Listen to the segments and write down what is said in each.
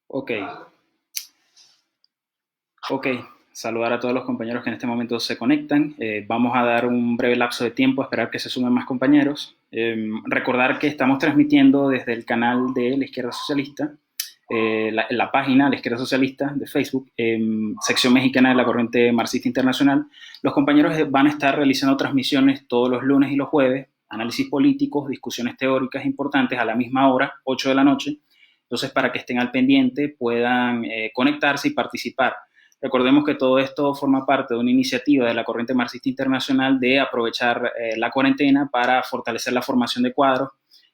Ok, ok. Saludar a todos los compañeros que en este momento se conectan. Vamos a dar un breve lapso de tiempo a esperar que se sumen más compañeros. Recordar que estamos transmitiendo desde el canal de la Izquierda Socialista, la página La Izquierda Socialista de Facebook, sección mexicana de la Corriente Marxista Internacional. Los compañeros van a estar realizando transmisiones todos los lunes y los jueves, análisis políticos, discusiones teóricas importantes a la misma hora, 8 de la noche. Entonces, para que estén al pendiente, puedan conectarse y participar. Recordemos que todo esto forma parte de una iniciativa de la Corriente Marxista Internacional de aprovechar la cuarentena para fortalecer la formación de cuadros,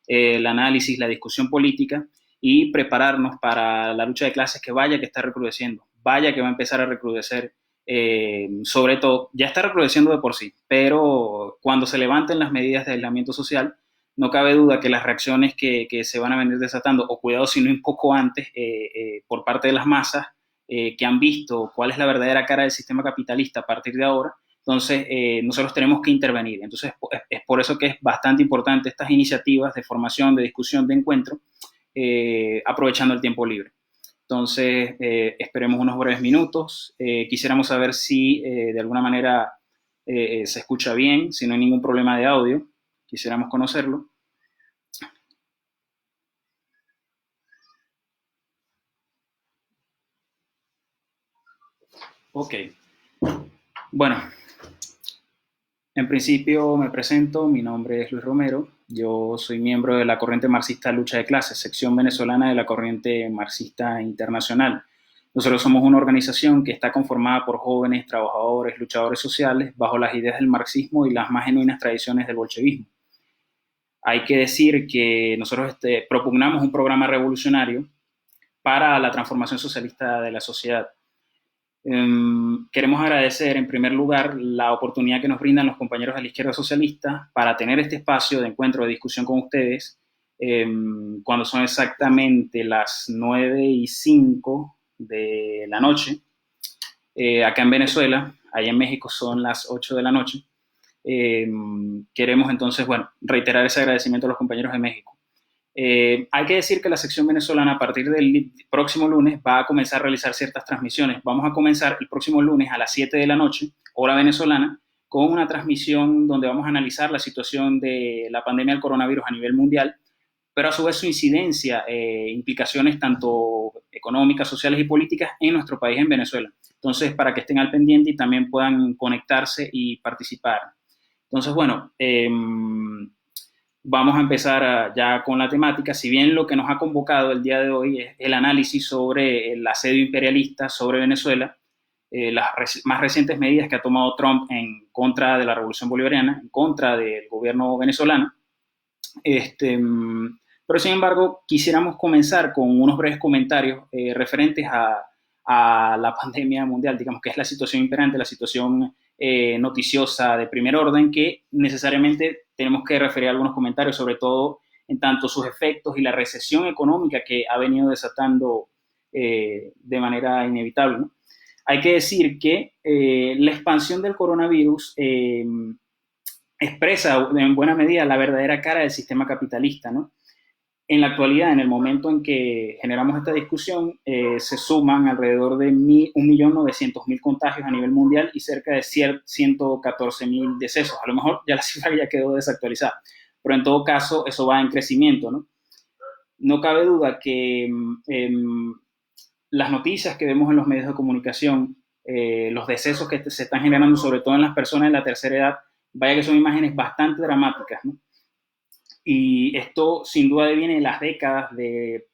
el análisis, la discusión política y prepararnos para la lucha de clases que vaya que está recrudeciendo, vaya que va a empezar a recrudecer, sobre todo, ya está recrudeciendo de por sí, pero cuando se levanten las medidas de aislamiento social, no cabe duda que las reacciones que se van a venir desatando, o cuidado si no un poco antes, por parte de las masas, que han visto cuál es la verdadera cara del sistema capitalista a partir de ahora, entonces nosotros tenemos que intervenir. Entonces es por eso que es bastante importante estas iniciativas de formación, de discusión, de encuentro, aprovechando el tiempo libre. Entonces, esperemos unos breves minutos. Quisiéramos saber si de alguna manera se escucha bien, si no hay ningún problema de audio. Quisiéramos conocerlo. Ok. Bueno, en principio me presento, mi nombre es Luis Romero, yo soy miembro de la corriente marxista Lucha de Clases, sección venezolana de la corriente marxista internacional. Nosotros somos una organización que está conformada por jóvenes, trabajadores, luchadores sociales, bajo las ideas del marxismo y las más genuinas tradiciones del bolchevismo. Hay que decir que nosotros propugnamos un programa revolucionario para la transformación socialista de la sociedad. Queremos agradecer en primer lugar la oportunidad que nos brindan los compañeros de la izquierda socialista para tener este espacio de encuentro, de discusión con ustedes, cuando son exactamente las 9:05 de la noche, acá en Venezuela, allá en México son las 8 de la noche. Queremos entonces, bueno, reiterar ese agradecimiento a los compañeros de México. Hay que decir que la sección venezolana a partir del próximo lunes va a comenzar a realizar ciertas transmisiones. Vamos a comenzar el próximo lunes a las 7 de la noche, hora venezolana, con una transmisión donde vamos a analizar la situación de la pandemia del coronavirus a nivel mundial, pero a su vez su incidencia, implicaciones tanto económicas, sociales y políticas en nuestro país, en Venezuela. Entonces, para que estén al pendiente y también puedan conectarse y participar. Entonces, bueno, vamos a empezar ya con la temática. Si bien lo que nos ha convocado el día de hoy es el análisis sobre el asedio imperialista sobre Venezuela, las más recientes medidas que ha tomado Trump en contra de la revolución bolivariana, en contra del gobierno venezolano. Pero sin embargo, quisiéramos comenzar con unos breves comentarios referentes a la pandemia mundial, digamos que es la situación imperante, la situación noticiosa de primer orden, que necesariamente tenemos que referir a algunos comentarios, sobre todo en tanto sus efectos y la recesión económica que ha venido desatando de manera inevitable, ¿no? Hay que decir que la expansión del coronavirus expresa en buena medida la verdadera cara del sistema capitalista, ¿no? En la actualidad, en el momento en que generamos esta discusión, se suman alrededor de 1.900.000 contagios a nivel mundial y cerca de 114.000 decesos. A lo mejor ya la cifra ya quedó desactualizada, pero en todo caso eso va en crecimiento, ¿no? No cabe duda que las noticias que vemos en los medios de comunicación, los decesos que se están generando, sobre todo en las personas de la tercera edad, vaya que son imágenes bastante dramáticas, ¿no? Y esto sin duda viene de las décadas de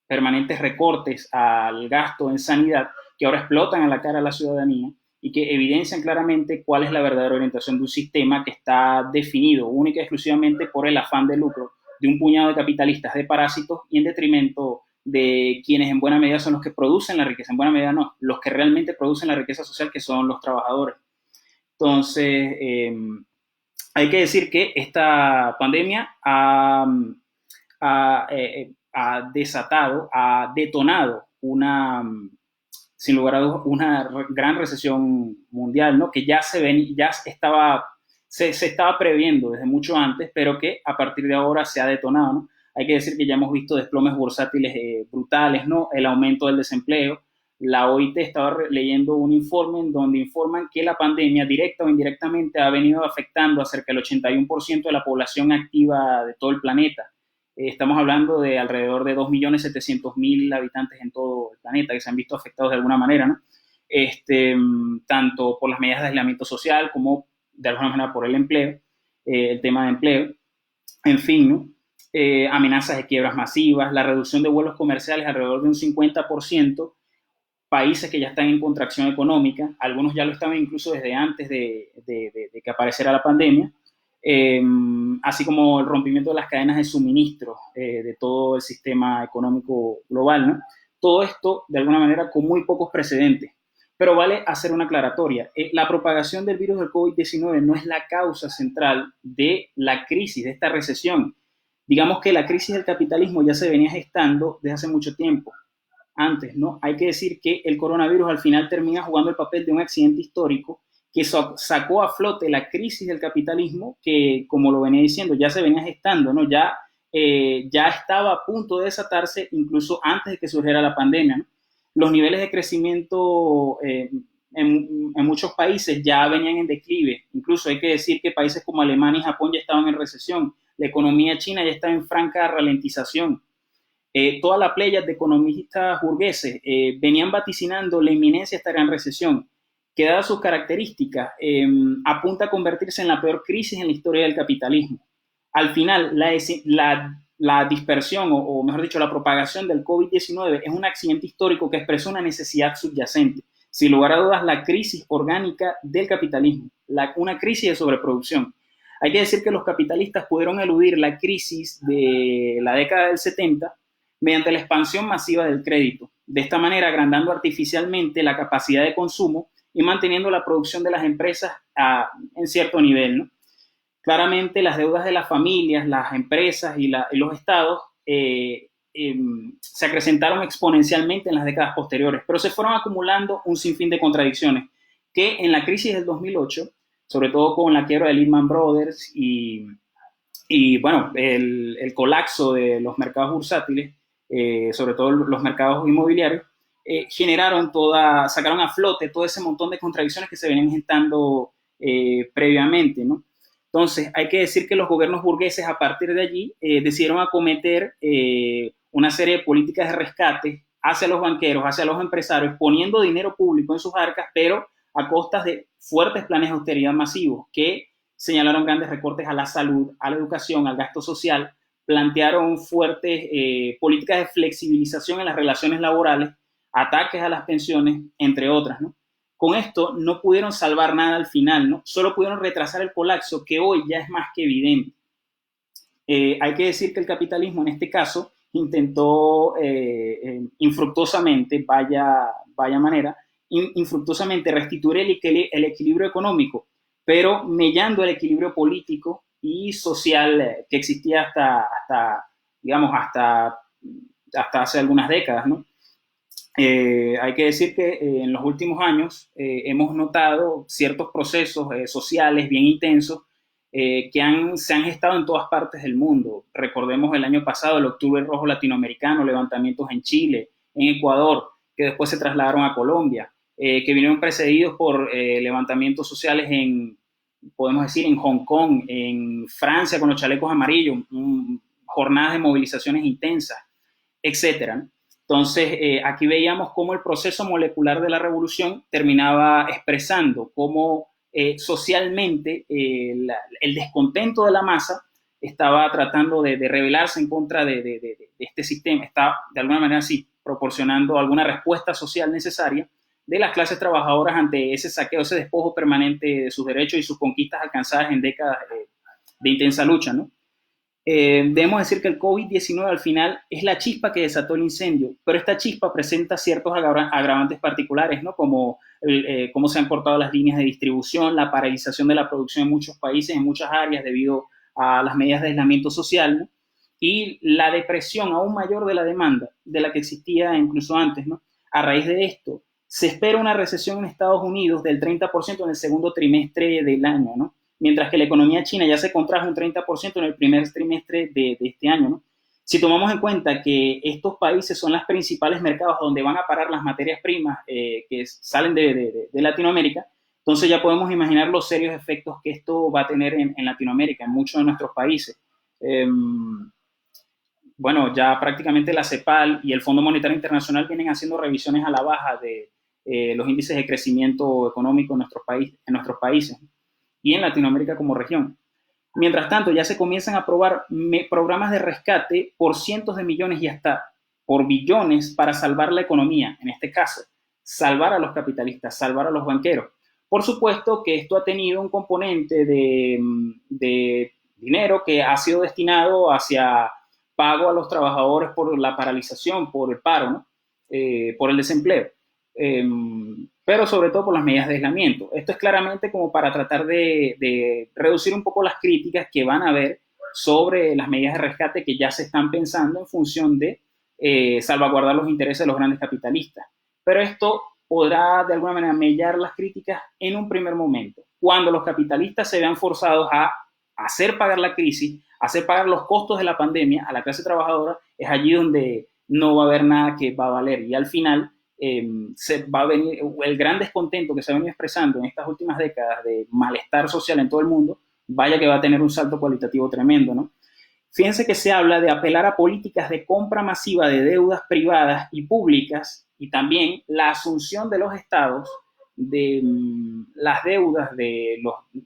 permanentes recortes al gasto en sanidad que ahora explotan a la cara de la ciudadanía y que evidencian claramente cuál es la verdadera orientación de un sistema que está definido única y exclusivamente por el afán de lucro de un puñado de capitalistas, de parásitos, y en detrimento de quienes en buena medida son los que producen la riqueza, en buena medida no, los que realmente producen la riqueza social, que son los trabajadores. Entonces, hay que decir que esta pandemia ha desatado, ha detonado sin lugar a dudas, una gran recesión mundial, ¿no? Que ya se estaba previendo desde mucho antes, pero que a partir de ahora se ha detonado, ¿no? Hay que decir que ya hemos visto desplomes bursátiles brutales, ¿no? El aumento del desempleo. La OIT estaba leyendo un informe en donde informan que la pandemia, directa o indirectamente, ha venido afectando a cerca del 81% de la población activa de todo el planeta. Estamos hablando de alrededor de 2.700.000 habitantes en todo el planeta que se han visto afectados de alguna manera, ¿no? Tanto por las medidas de aislamiento social como de alguna manera por el empleo, el tema de empleo, en fin, ¿no? Amenazas de quiebras masivas, la reducción de vuelos comerciales alrededor de un 50%, países que ya están en contracción económica, algunos ya lo estaban incluso desde antes de que apareciera la pandemia, así como el rompimiento de las cadenas de suministro de todo el sistema económico global, ¿no? Todo esto, de alguna manera, con muy pocos precedentes. Pero vale hacer una aclaratoria. La propagación del virus del COVID-19 no es la causa central de la crisis, de esta recesión. Digamos que la crisis del capitalismo ya se venía gestando desde hace mucho tiempo. Antes, ¿no? Hay que decir que el coronavirus al final termina jugando el papel de un accidente histórico que sacó a flote la crisis del capitalismo que, como lo venía diciendo, ya se venía gestando, ¿no? Ya estaba a punto de desatarse incluso antes de que surgiera la pandemia, ¿no? Los niveles de crecimiento en muchos países ya venían en declive. Incluso hay que decir que países como Alemania y Japón ya estaban en recesión. La economía china ya estaba en franca ralentización. Toda la playa de economistas burgueses venían vaticinando la inminencia de esta gran recesión, que dadas sus características, apunta a convertirse en la peor crisis en la historia del capitalismo. Al final, la dispersión, o mejor dicho, la propagación del COVID-19 es un accidente histórico que expresó una necesidad subyacente. Sin lugar a dudas, la crisis orgánica del capitalismo, una crisis de sobreproducción. Hay que decir que los capitalistas pudieron eludir la crisis de la década del 70 mediante la expansión masiva del crédito, de esta manera agrandando artificialmente la capacidad de consumo y manteniendo la producción de las empresas en cierto nivel, ¿no? Claramente las deudas de las familias, las empresas y los estados se acrecentaron exponencialmente en las décadas posteriores, pero se fueron acumulando un sinfín de contradicciones que en la crisis del 2008, sobre todo con la quiebra de Lehman Brothers y bueno, el colapso de los mercados bursátiles, sobre todo los mercados inmobiliarios, sacaron a flote todo ese montón de contradicciones que se venían gestando previamente, ¿no? Entonces, hay que decir que los gobiernos burgueses a partir de allí decidieron acometer una serie de políticas de rescate hacia los banqueros, hacia los empresarios, poniendo dinero público en sus arcas, pero a costas de fuertes planes de austeridad masivos que señalaron grandes recortes a la salud, a la educación, al gasto social, plantearon fuertes políticas de flexibilización en las relaciones laborales, ataques a las pensiones, entre otras, ¿no? Con esto no pudieron salvar nada al final, ¿no? Solo pudieron retrasar el colapso que hoy ya es más que evidente. Hay que decir que el capitalismo en este caso intentó infructuosamente, vaya manera, infructuosamente restituir el equilibrio económico, pero mellando el equilibrio político y social que existía hasta hace algunas décadas, ¿no? Hay que decir que en los últimos años hemos notado ciertos procesos sociales bien intensos se han gestado en todas partes del mundo. Recordemos el año pasado, el Octubre Rojo Latinoamericano, levantamientos en Chile, en Ecuador, que después se trasladaron a Colombia, que vinieron precedidos por levantamientos sociales podemos decir, en Hong Kong, en Francia con los chalecos amarillos, jornadas de movilizaciones intensas, etcétera. Entonces, aquí veíamos cómo el proceso molecular de la revolución terminaba expresando cómo socialmente el descontento de la masa estaba tratando de rebelarse en contra de este sistema, está de alguna manera así proporcionando alguna respuesta social necesaria de las clases trabajadoras ante ese saqueo, ese despojo permanente de sus derechos y sus conquistas alcanzadas en décadas de intensa lucha, ¿no? Debemos decir que el COVID-19 al final es la chispa que desató el incendio, pero esta chispa presenta ciertos agravantes particulares, ¿no? Como cómo se han cortado las líneas de distribución, la paralización de la producción en muchos países, en muchas áreas debido a las medidas de aislamiento social, ¿no? Y la depresión aún mayor de la demanda de la que existía incluso antes, ¿no? A raíz de esto, se espera una recesión en Estados Unidos del 30% en el segundo trimestre del año, ¿no? Mientras que la economía china ya se contrajo un 30% en el primer trimestre de este año, ¿no? Si tomamos en cuenta que estos países son los principales mercados donde van a parar las materias primas que salen de Latinoamérica, entonces ya podemos imaginar los serios efectos que esto va a tener en Latinoamérica, en muchos de nuestros países. Eh, bueno, ya prácticamente la CEPAL y el Fondo Monetario Internacional vienen haciendo revisiones a la baja de los índices de crecimiento económico en nuestros países y en Latinoamérica como región. Mientras tanto, ya se comienzan a aprobar programas de rescate por cientos de millones y hasta por billones para salvar la economía, en este caso, salvar a los capitalistas, salvar a los banqueros. Por supuesto que esto ha tenido un componente de dinero que ha sido destinado hacia pago a los trabajadores por la paralización, por el paro, ¿no? Por el desempleo. Eh, pero sobre todo por las medidas de aislamiento. Esto es claramente como para tratar de reducir un poco las críticas que van a haber sobre las medidas de rescate que ya se están pensando en función de salvaguardar los intereses de los grandes capitalistas. Pero esto podrá de alguna manera mellar las críticas en un primer momento, cuando los capitalistas se vean forzados a hacer pagar la crisis, hacer pagar los costos de la pandemia a la clase trabajadora, es allí donde no va a haber nada que va a valer. Y al final se va a venir el gran descontento que se ha venido expresando en estas últimas décadas de malestar social en todo el mundo, vaya que va a tener un salto cualitativo tremendo, ¿no? Fíjense que se habla de apelar a políticas de compra masiva de deudas privadas y públicas y también la asunción de los estados de las deudas,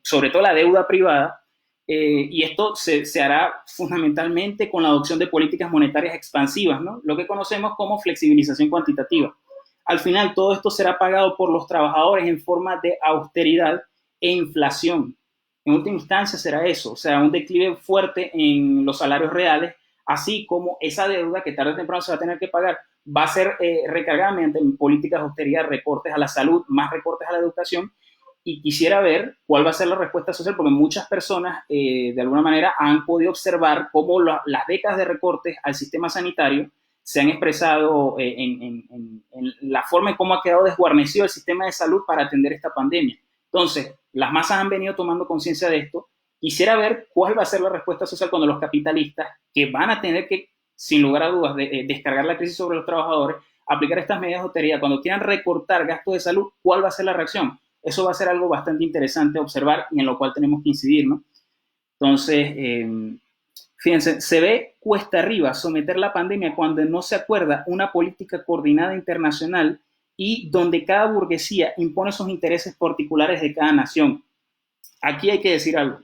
sobre todo la deuda privada, y esto se hará fundamentalmente con la adopción de políticas monetarias expansivas, ¿no? Lo que conocemos como flexibilización cuantitativa. Al final, todo esto será pagado por los trabajadores en forma de austeridad e inflación. En última instancia será eso, o sea, un declive fuerte en los salarios reales, así como esa deuda que tarde o temprano se va a tener que pagar, va a ser recargada mediante políticas de austeridad, recortes a la salud, más recortes a la educación, y quisiera ver cuál va a ser la respuesta social, porque muchas personas de alguna manera han podido observar cómo las décadas de recortes al sistema sanitario se han expresado en la forma en cómo ha quedado desguarnecido el sistema de salud para atender esta pandemia. Entonces, las masas han venido tomando conciencia de esto. Quisiera ver cuál va a ser la respuesta social cuando los capitalistas, que van a tener que, sin lugar a dudas, descargar la crisis sobre los trabajadores, aplicar estas medidas de austeridad, cuando quieran recortar gastos de salud, ¿cuál va a ser la reacción? Eso va a ser algo bastante interesante observar y en lo cual tenemos que incidir, ¿no? Entonces, fíjense, se ve cuesta arriba someter la pandemia cuando no se acuerda una política coordinada internacional y donde cada burguesía impone sus intereses particulares de cada nación. Aquí hay que decir algo.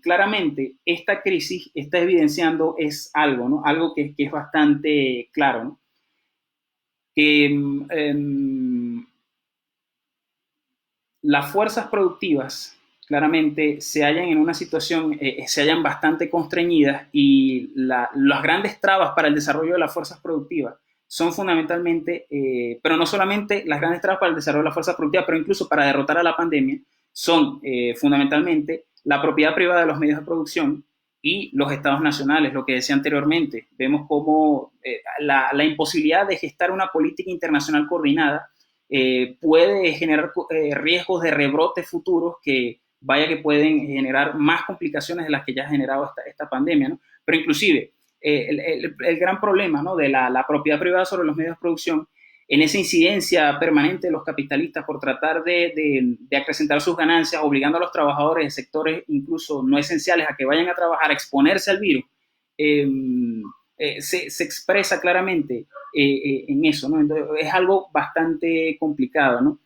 Claramente, esta crisis está evidenciando es algo, ¿no? Algo que es bastante claro, ¿no? Que las fuerzas productivas claramente se hallan en una situación, se hallan bastante constreñidas y las grandes trabas para el desarrollo de las fuerzas productivas son fundamentalmente, pero no solamente las grandes trabas para el desarrollo de las fuerzas productivas, pero incluso para derrotar a la pandemia, son fundamentalmente la propiedad privada de los medios de producción y los estados nacionales, lo que decía anteriormente. Vemos como la imposibilidad de gestar una política internacional coordinada puede generar riesgos de rebrotes futuros que vaya que pueden generar más complicaciones de las que ya ha generado esta pandemia, ¿no? Pero inclusive el gran problema, ¿no?, de la propiedad privada sobre los medios de producción, en esa incidencia permanente de los capitalistas por tratar de acrecentar sus ganancias, obligando a los trabajadores de sectores incluso no esenciales a que vayan a trabajar, a exponerse al virus, se expresa claramente en eso, ¿no? Entonces, es algo bastante complicado, ¿no?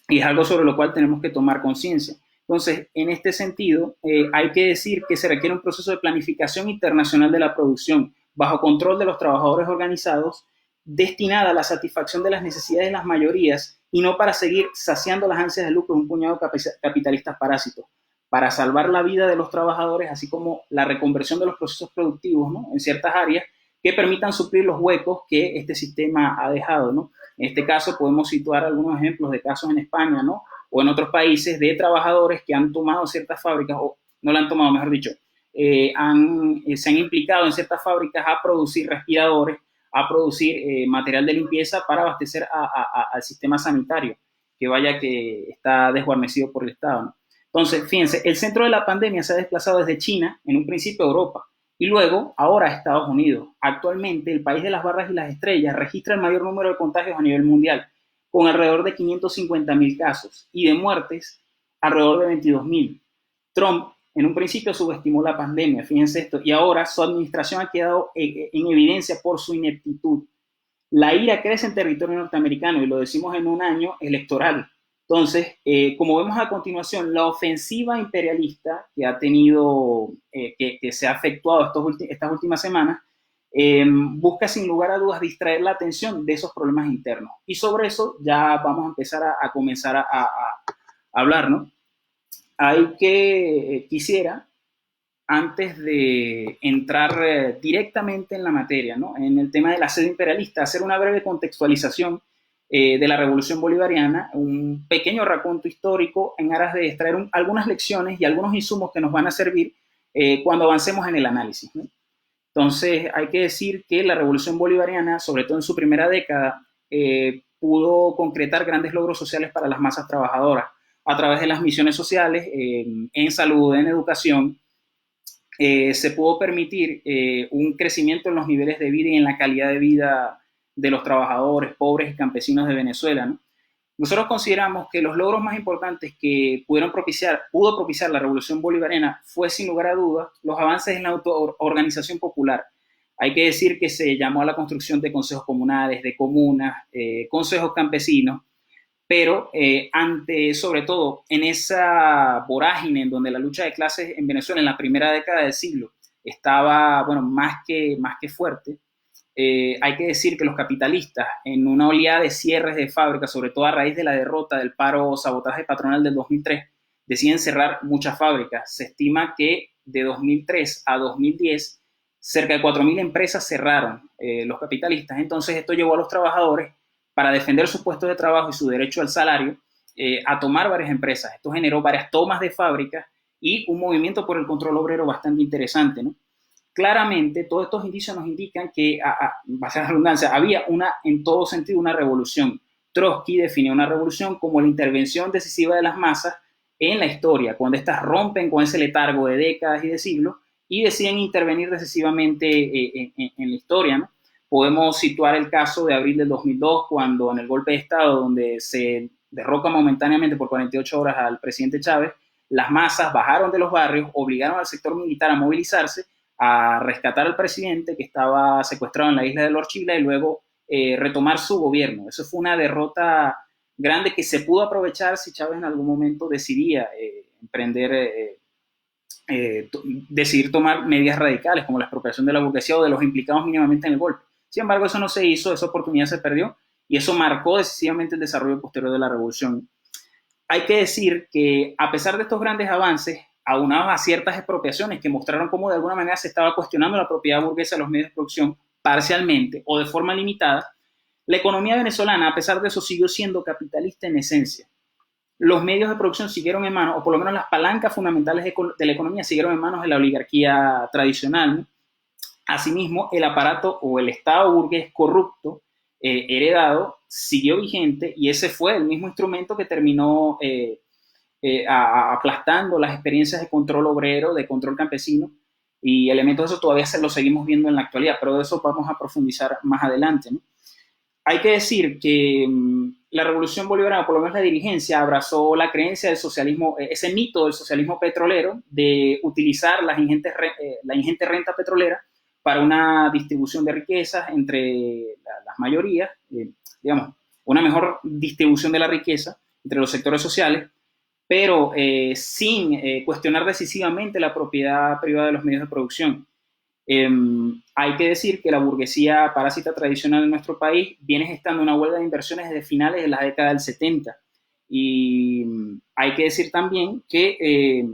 Y es algo sobre lo cual tenemos que tomar conciencia. Entonces, en este sentido, hay que decir que se requiere un proceso de planificación internacional de la producción, bajo control de los trabajadores organizados, destinada a la satisfacción de las necesidades de las mayorías y no para seguir saciando las ansias de lucro de un puñado de capitalistas parásitos, para salvar la vida de los trabajadores, así como la reconversión de los procesos productivos, ¿no?, en ciertas áreas que permitan suplir los huecos que este sistema ha dejado, ¿no? En este caso podemos situar algunos ejemplos de casos en España, ¿no?, o en otros países de trabajadores que han tomado ciertas fábricas, o no la han tomado, mejor dicho, se han implicado en ciertas fábricas a producir respiradores, a producir material de limpieza para abastecer al sistema sanitario, que vaya que está desguarnecido por el Estado, ¿no? Entonces, fíjense, el centro de la pandemia se ha desplazado desde China, en un principio a Europa, y luego ahora a Estados Unidos. Actualmente, el país de las barras y las estrellas registra el mayor número de contagios a nivel mundial, con alrededor de 550.000 casos, y de muertes, alrededor de 22.000. Trump en un principio subestimó la pandemia, fíjense esto, y ahora su administración ha quedado en evidencia por su ineptitud. La ira crece en territorio norteamericano y lo decimos en un año electoral. Entonces, como vemos a continuación, la ofensiva imperialista que ha tenido, que se ha efectuado estas últimas semanas, busca sin lugar a dudas distraer la atención de esos problemas internos. Y sobre eso ya vamos a empezar a comenzar a hablar, ¿no? Quisiera, antes de entrar directamente en la materia, ¿no? En el tema del asedio imperialista, hacer una breve contextualización de la Revolución Bolivariana, un pequeño raconto histórico en aras de extraer algunas lecciones y algunos insumos que nos van a servir cuando avancemos en el análisis, ¿no? Entonces, hay que decir que la Revolución Bolivariana, sobre todo en su primera década, pudo concretar grandes logros sociales para las masas trabajadoras a través de las misiones sociales, en salud, en educación. Se pudo permitir un crecimiento en los niveles de vida y en la calidad de vida de los trabajadores, pobres y campesinos de Venezuela, ¿no? Nosotros consideramos que los logros más importantes que pudo propiciar la Revolución Bolivariana fue, sin lugar a dudas, los avances en la autoorganización popular. Hay que decir que se llamó a la construcción de consejos comunales, de comunas, consejos campesinos, pero sobre todo, en esa vorágine en donde la lucha de clases en Venezuela en la primera década del siglo estaba, bueno, más que fuerte. Hay que decir que los capitalistas, en una oleada de cierres de fábricas, sobre todo a raíz de la derrota del paro sabotaje patronal del 2003, deciden cerrar muchas fábricas. Se estima que de 2003 a 2010, cerca de 4.000 empresas cerraron los capitalistas. Entonces, esto llevó a los trabajadores, para defender sus puestos de trabajo y su derecho al salario, a tomar varias empresas. Esto generó varias tomas de fábricas y un movimiento por el control obrero bastante interesante, ¿no? Claramente, todos estos indicios nos indican que, base a la redundancia, había en todo sentido, una revolución. Trotsky definió una revolución como la intervención decisiva de las masas en la historia, cuando éstas rompen con ese letargo de décadas y de siglos y deciden intervenir decisivamente en la historia, ¿no? Podemos situar el caso de abril del 2002, cuando en el golpe de Estado, donde se derroca momentáneamente por 48 horas al presidente Chávez, las masas bajaron de los barrios, obligaron al sector militar a movilizarse, a rescatar al presidente que estaba secuestrado en la isla de Lord Chila y luego retomar su gobierno. Eso fue una derrota grande que se pudo aprovechar si Chávez en algún momento decidía decidir tomar medidas radicales como la expropiación de la burguesía o de los implicados mínimamente en el golpe. Sin embargo, eso no se hizo, esa oportunidad se perdió y eso marcó decisivamente el desarrollo posterior de la revolución. Hay que decir que, a pesar de estos grandes avances, aunados a ciertas expropiaciones que mostraron cómo de alguna manera se estaba cuestionando la propiedad burguesa de los medios de producción parcialmente o de forma limitada, la economía venezolana, a pesar de eso, siguió siendo capitalista en esencia. Los medios de producción siguieron en manos, o por lo menos las palancas fundamentales de la economía siguieron en manos de la oligarquía tradicional, ¿no? Asimismo, el aparato o el Estado burgués corrupto, heredado, siguió vigente y ese fue el mismo instrumento que terminó aplastando las experiencias de control obrero, de control campesino, y elementos de eso todavía lo seguimos viendo en la actualidad, pero de eso vamos a profundizar más adelante, ¿no? Hay que decir que la Revolución Bolivariana, por lo menos la dirigencia, abrazó la creencia del socialismo, ese mito del socialismo petrolero, de utilizar la ingente renta petrolera para una distribución de riquezas entre las mayorías, digamos, una mejor distribución de la riqueza entre los sectores sociales, pero sin cuestionar decisivamente la propiedad privada de los medios de producción. Hay que decir que la burguesía parásita tradicional en nuestro país viene gestando una huelga de inversiones desde finales de la década del 70. Y hay que decir también que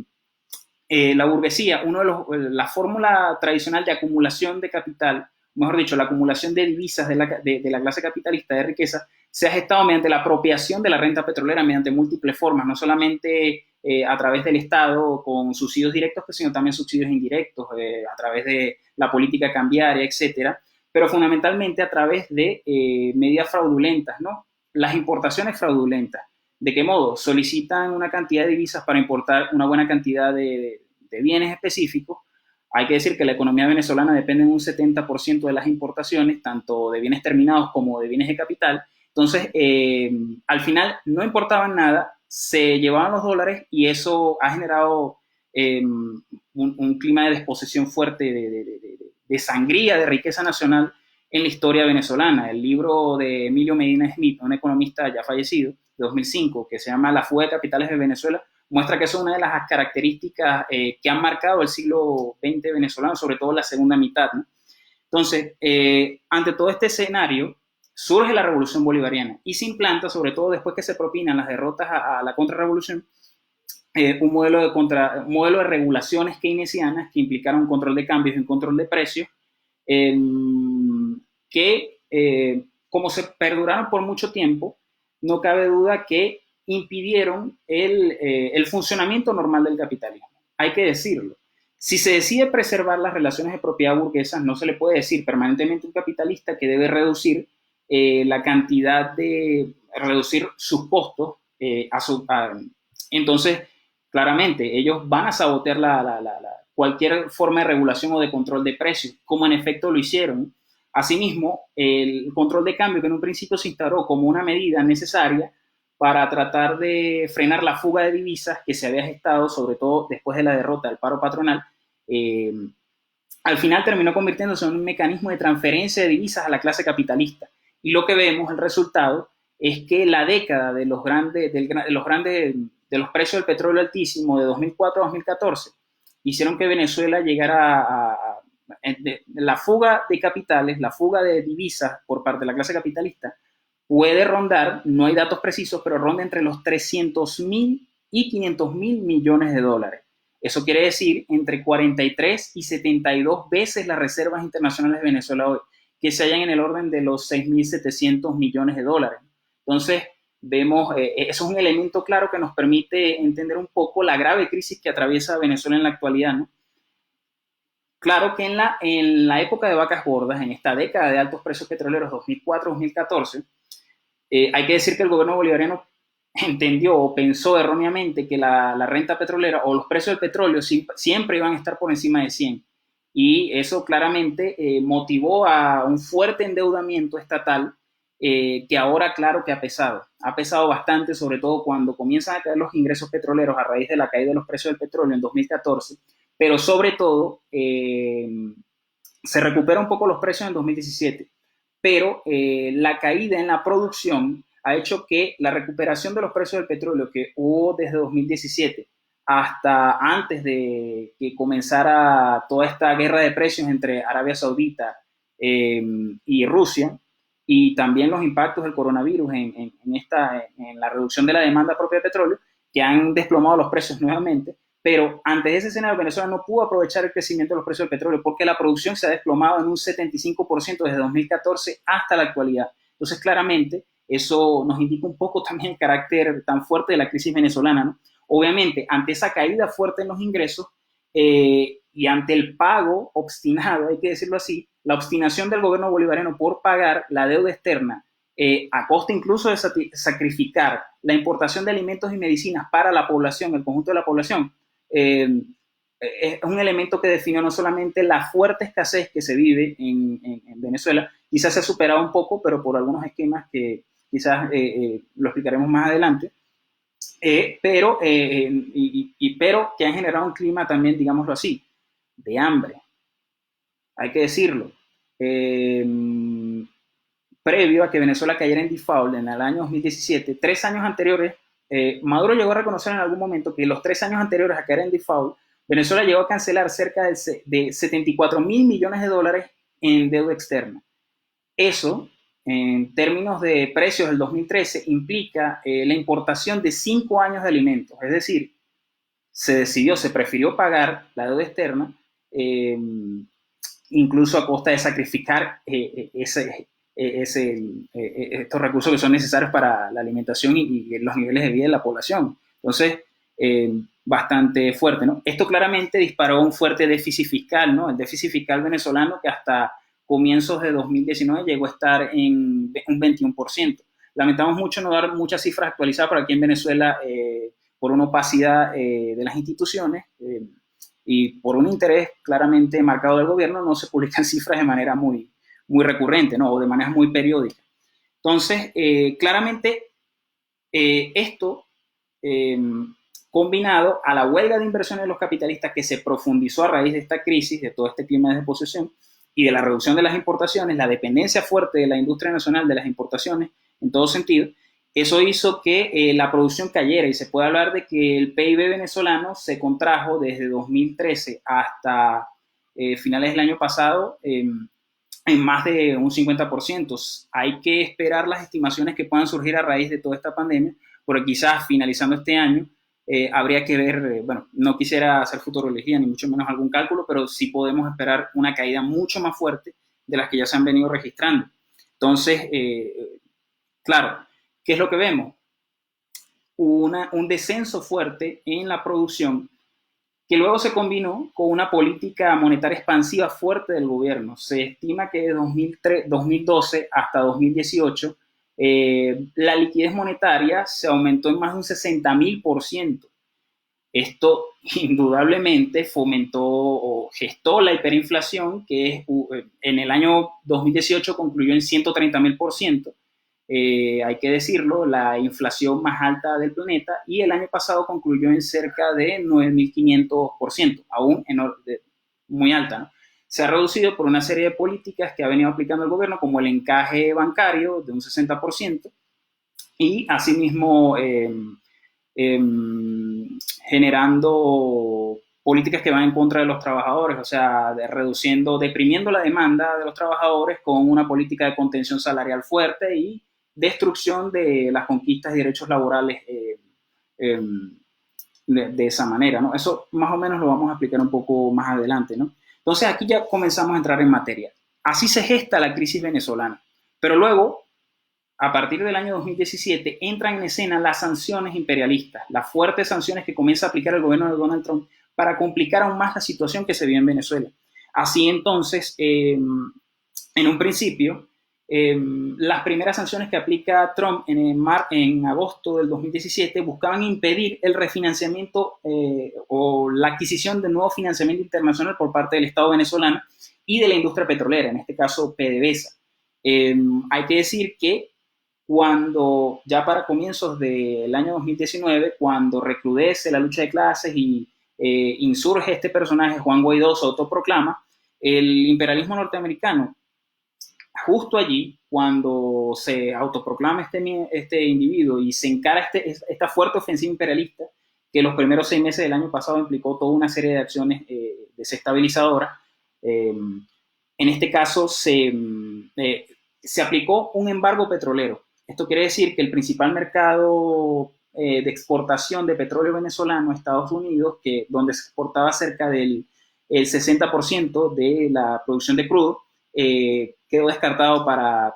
la burguesía, la fórmula tradicional de acumulación de capital, mejor dicho, la acumulación de divisas de la clase capitalista de riqueza, se ha gestado mediante la apropiación de la renta petrolera mediante múltiples formas, no solamente a través del Estado con subsidios directos, sino también subsidios indirectos, a través de la política cambiaria, etcétera, pero fundamentalmente a través de medidas fraudulentas, ¿no? Las importaciones fraudulentas. ¿De qué modo? Solicitan una cantidad de divisas para importar una buena cantidad de bienes específicos. Hay que decir que la economía venezolana depende en un 70% de las importaciones, tanto de bienes terminados como de bienes de capital. Entonces, al final no importaban nada, se llevaban los dólares y eso ha generado un clima de desposesión fuerte, de sangría, de riqueza nacional en la historia venezolana. El libro de Emilio Medina Smith, un economista ya fallecido, de 2005, que se llama La fuga de capitales de Venezuela, muestra que eso es una de las características que han marcado el siglo XX venezolano, sobre todo la segunda mitad, ¿no? Entonces, ante todo este escenario, surge la revolución bolivariana y se implanta, sobre todo después que se propinan las derrotas a la contrarrevolución, un modelo de regulaciones keynesianas que implicaron un control de cambios y un control de precios, que como se perduraron por mucho tiempo, no cabe duda que impidieron el funcionamiento normal del capitalismo. Hay que decirlo. Si se decide preservar las relaciones de propiedad burguesas, no se le puede decir permanentemente a un capitalista que debe reducir la cantidad reducir sus costos entonces, claramente, ellos van a sabotear cualquier forma de regulación o de control de precios, como en efecto lo hicieron. Asimismo, el control de cambio, que en un principio se instauró como una medida necesaria para tratar de frenar la fuga de divisas que se había gestado, sobre todo después de la derrota del paro patronal, al final terminó convirtiéndose en un mecanismo de transferencia de divisas a la clase capitalista. Y lo que vemos, el resultado, es que la década de los precios del petróleo altísimo de 2004 a 2014 hicieron que Venezuela llegara la fuga de capitales, la fuga de divisas por parte de la clase capitalista puede rondar, no hay datos precisos, pero ronda entre los 300.000 y 500.000 millones de dólares. Eso quiere decir entre 43 y 72 veces las reservas internacionales de Venezuela hoy, que se hallan en el orden de los 6.700 millones de dólares. Entonces, vemos, eso es un elemento claro que nos permite entender un poco la grave crisis que atraviesa Venezuela en la actualidad, ¿no? Claro que en la época de vacas gordas, en esta década de altos precios petroleros 2004-2014, hay que decir que el gobierno bolivariano entendió o pensó erróneamente que la renta petrolera o los precios del petróleo siempre iban a estar por encima de 100. Y eso claramente motivó a un fuerte endeudamiento estatal que ahora claro que ha pesado bastante, sobre todo cuando comienzan a caer los ingresos petroleros a raíz de la caída de los precios del petróleo en 2014, pero sobre todo se recupera un poco los precios en 2017, pero la caída en la producción ha hecho que la recuperación de los precios del petróleo que hubo desde 2017 hasta antes de que comenzara toda esta guerra de precios entre Arabia Saudita y Rusia, y también los impactos del coronavirus en la reducción de la demanda propia de petróleo, que han desplomado los precios nuevamente. Pero antes de ese escenario, Venezuela no pudo aprovechar el crecimiento de los precios del petróleo porque la producción se ha desplomado en un 75% desde 2014 hasta la actualidad. Entonces, claramente, eso nos indica un poco también el carácter tan fuerte de la crisis venezolana, ¿no? Obviamente, ante esa caída fuerte en los ingresos y ante el pago obstinado, hay que decirlo así, la obstinación del gobierno bolivariano por pagar la deuda externa a costa incluso de sacrificar la importación de alimentos y medicinas para la población, el conjunto de la población, es un elemento que definió no solamente la fuerte escasez que se vive en Venezuela, quizás se ha superado un poco, pero por algunos esquemas que quizás lo explicaremos más adelante, pero que han generado un clima también, digámoslo así, de hambre, hay que decirlo. Previo a que Venezuela cayera en default en el año 2017, 3 años anteriores, Maduro llegó a reconocer en algún momento que los 3 años anteriores a caer en default, Venezuela llegó a cancelar cerca de 74.000 millones de dólares en deuda externa. Eso, en términos de precios del 2013, implica la importación de 5 años de alimentos. Es decir, se prefirió pagar la deuda externa, incluso a costa de sacrificar estos recursos que son necesarios para la alimentación y los niveles de vida de la población. Entonces, bastante fuerte, ¿no? Esto claramente disparó un fuerte déficit fiscal, ¿no? El déficit fiscal venezolano que hasta comienzos de 2019 llegó a estar en un 21%. lamentamos mucho no dar muchas cifras actualizadas, pero aquí en Venezuela, por una opacidad de las instituciones y por un interés claramente marcado del gobierno, no se publican cifras de manera muy recurrente, ¿no? O de manera muy periódica. Entonces, claramente, esto eh, combinado a la huelga de inversiones de los capitalistas que se profundizó a raíz de esta crisis, de todo este clima de desposesión y de la reducción de las importaciones, la dependencia fuerte de la industria nacional de las importaciones en todo sentido, eso hizo que la producción cayera y se puede hablar de que el PIB venezolano se contrajo desde 2013 hasta finales del año pasado en más de un 50%. Hay que esperar las estimaciones que puedan surgir a raíz de toda esta pandemia, porque quizás finalizando este año habría que ver, bueno, no quisiera hacer futurología ni mucho menos algún cálculo, pero sí podemos esperar una caída mucho más fuerte de las que ya se han venido registrando. Entonces, claro, ¿qué es lo que vemos? Un descenso fuerte en la producción que luego se combinó con una política monetaria expansiva fuerte del gobierno. Se estima que de 2012 hasta 2018 la liquidez monetaria se aumentó en más de un 60.000%. Esto indudablemente fomentó o gestó la hiperinflación que en el año 2018 concluyó en 130.000%. Hay que decirlo, la inflación más alta del planeta, y el año pasado concluyó en cerca de 9.500%, aún muy alta, ¿no? Se ha reducido por una serie de políticas que ha venido aplicando el gobierno, como el encaje bancario de un 60%, y asimismo generando políticas que van en contra de los trabajadores, o sea, deprimiendo la demanda de los trabajadores con una política de contención salarial fuerte y destrucción de las conquistas y derechos laborales de esa manera, ¿no? Eso más o menos lo vamos a explicar un poco más adelante, ¿no? Entonces aquí ya comenzamos a entrar en materia. Así se gesta la crisis venezolana, pero luego, a partir del año 2017, entran en escena las sanciones imperialistas, las fuertes sanciones que comienza a aplicar el gobierno de Donald Trump para complicar aún más la situación que se vive en Venezuela. Así entonces, en un principio, las primeras sanciones que aplica Trump en agosto del 2017 buscaban impedir el refinanciamiento o la adquisición de nuevo financiamiento internacional por parte del Estado venezolano y de la industria petrolera, en este caso PDVSA. Hay que decir que cuando ya para comienzos del año 2019, cuando recrudece la lucha de clases y insurge este personaje, Juan Guaidó, se autoproclama, el imperialismo norteamericano, justo allí, cuando se autoproclama este individuo y se encara esta fuerte ofensiva imperialista, que los primeros 6 meses del año pasado implicó toda una serie de acciones desestabilizadoras, en este caso se aplicó un embargo petrolero. Esto quiere decir que el principal mercado de exportación de petróleo venezolano, Estados Unidos, donde se exportaba cerca del 60% de la producción de crudo, quedó descartado para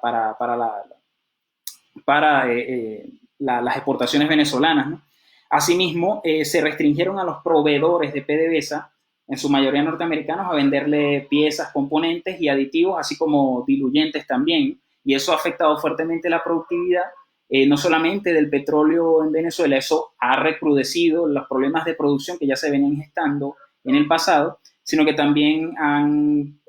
las exportaciones venezolanas, ¿no? Asimismo, se restringieron a los proveedores de PDVSA, en su mayoría norteamericanos, a venderle piezas, componentes y aditivos, así como diluyentes también, y eso ha afectado fuertemente la productividad, no solamente del petróleo en Venezuela, eso ha recrudecido los problemas de producción que ya se venían gestando en el pasado, sino que también han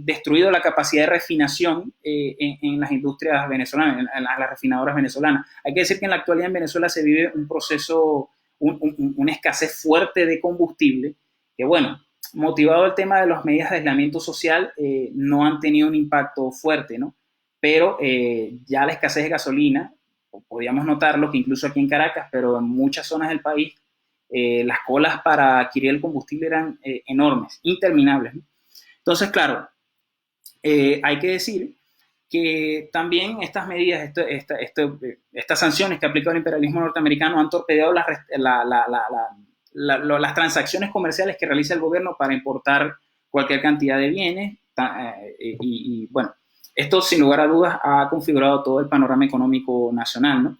destruido la capacidad de refinación en las industrias venezolanas, en las refinadoras venezolanas. Hay que decir que en la actualidad en Venezuela se vive un proceso, una escasez fuerte de combustible, que bueno, motivado el tema de las medidas de aislamiento social, no han tenido un impacto fuerte, ¿no? Pero ya la escasez de gasolina, podíamos notarlo que incluso aquí en Caracas, pero en muchas zonas del país, las colas para adquirir el combustible eran enormes, interminables, ¿no? Entonces, claro, hay que decir que también estas medidas, estas sanciones que ha aplicado el imperialismo norteamericano han torpedeado las transacciones comerciales que realiza el gobierno para importar cualquier cantidad de bienes y bueno, esto sin lugar a dudas ha configurado todo el panorama económico nacional, ¿no?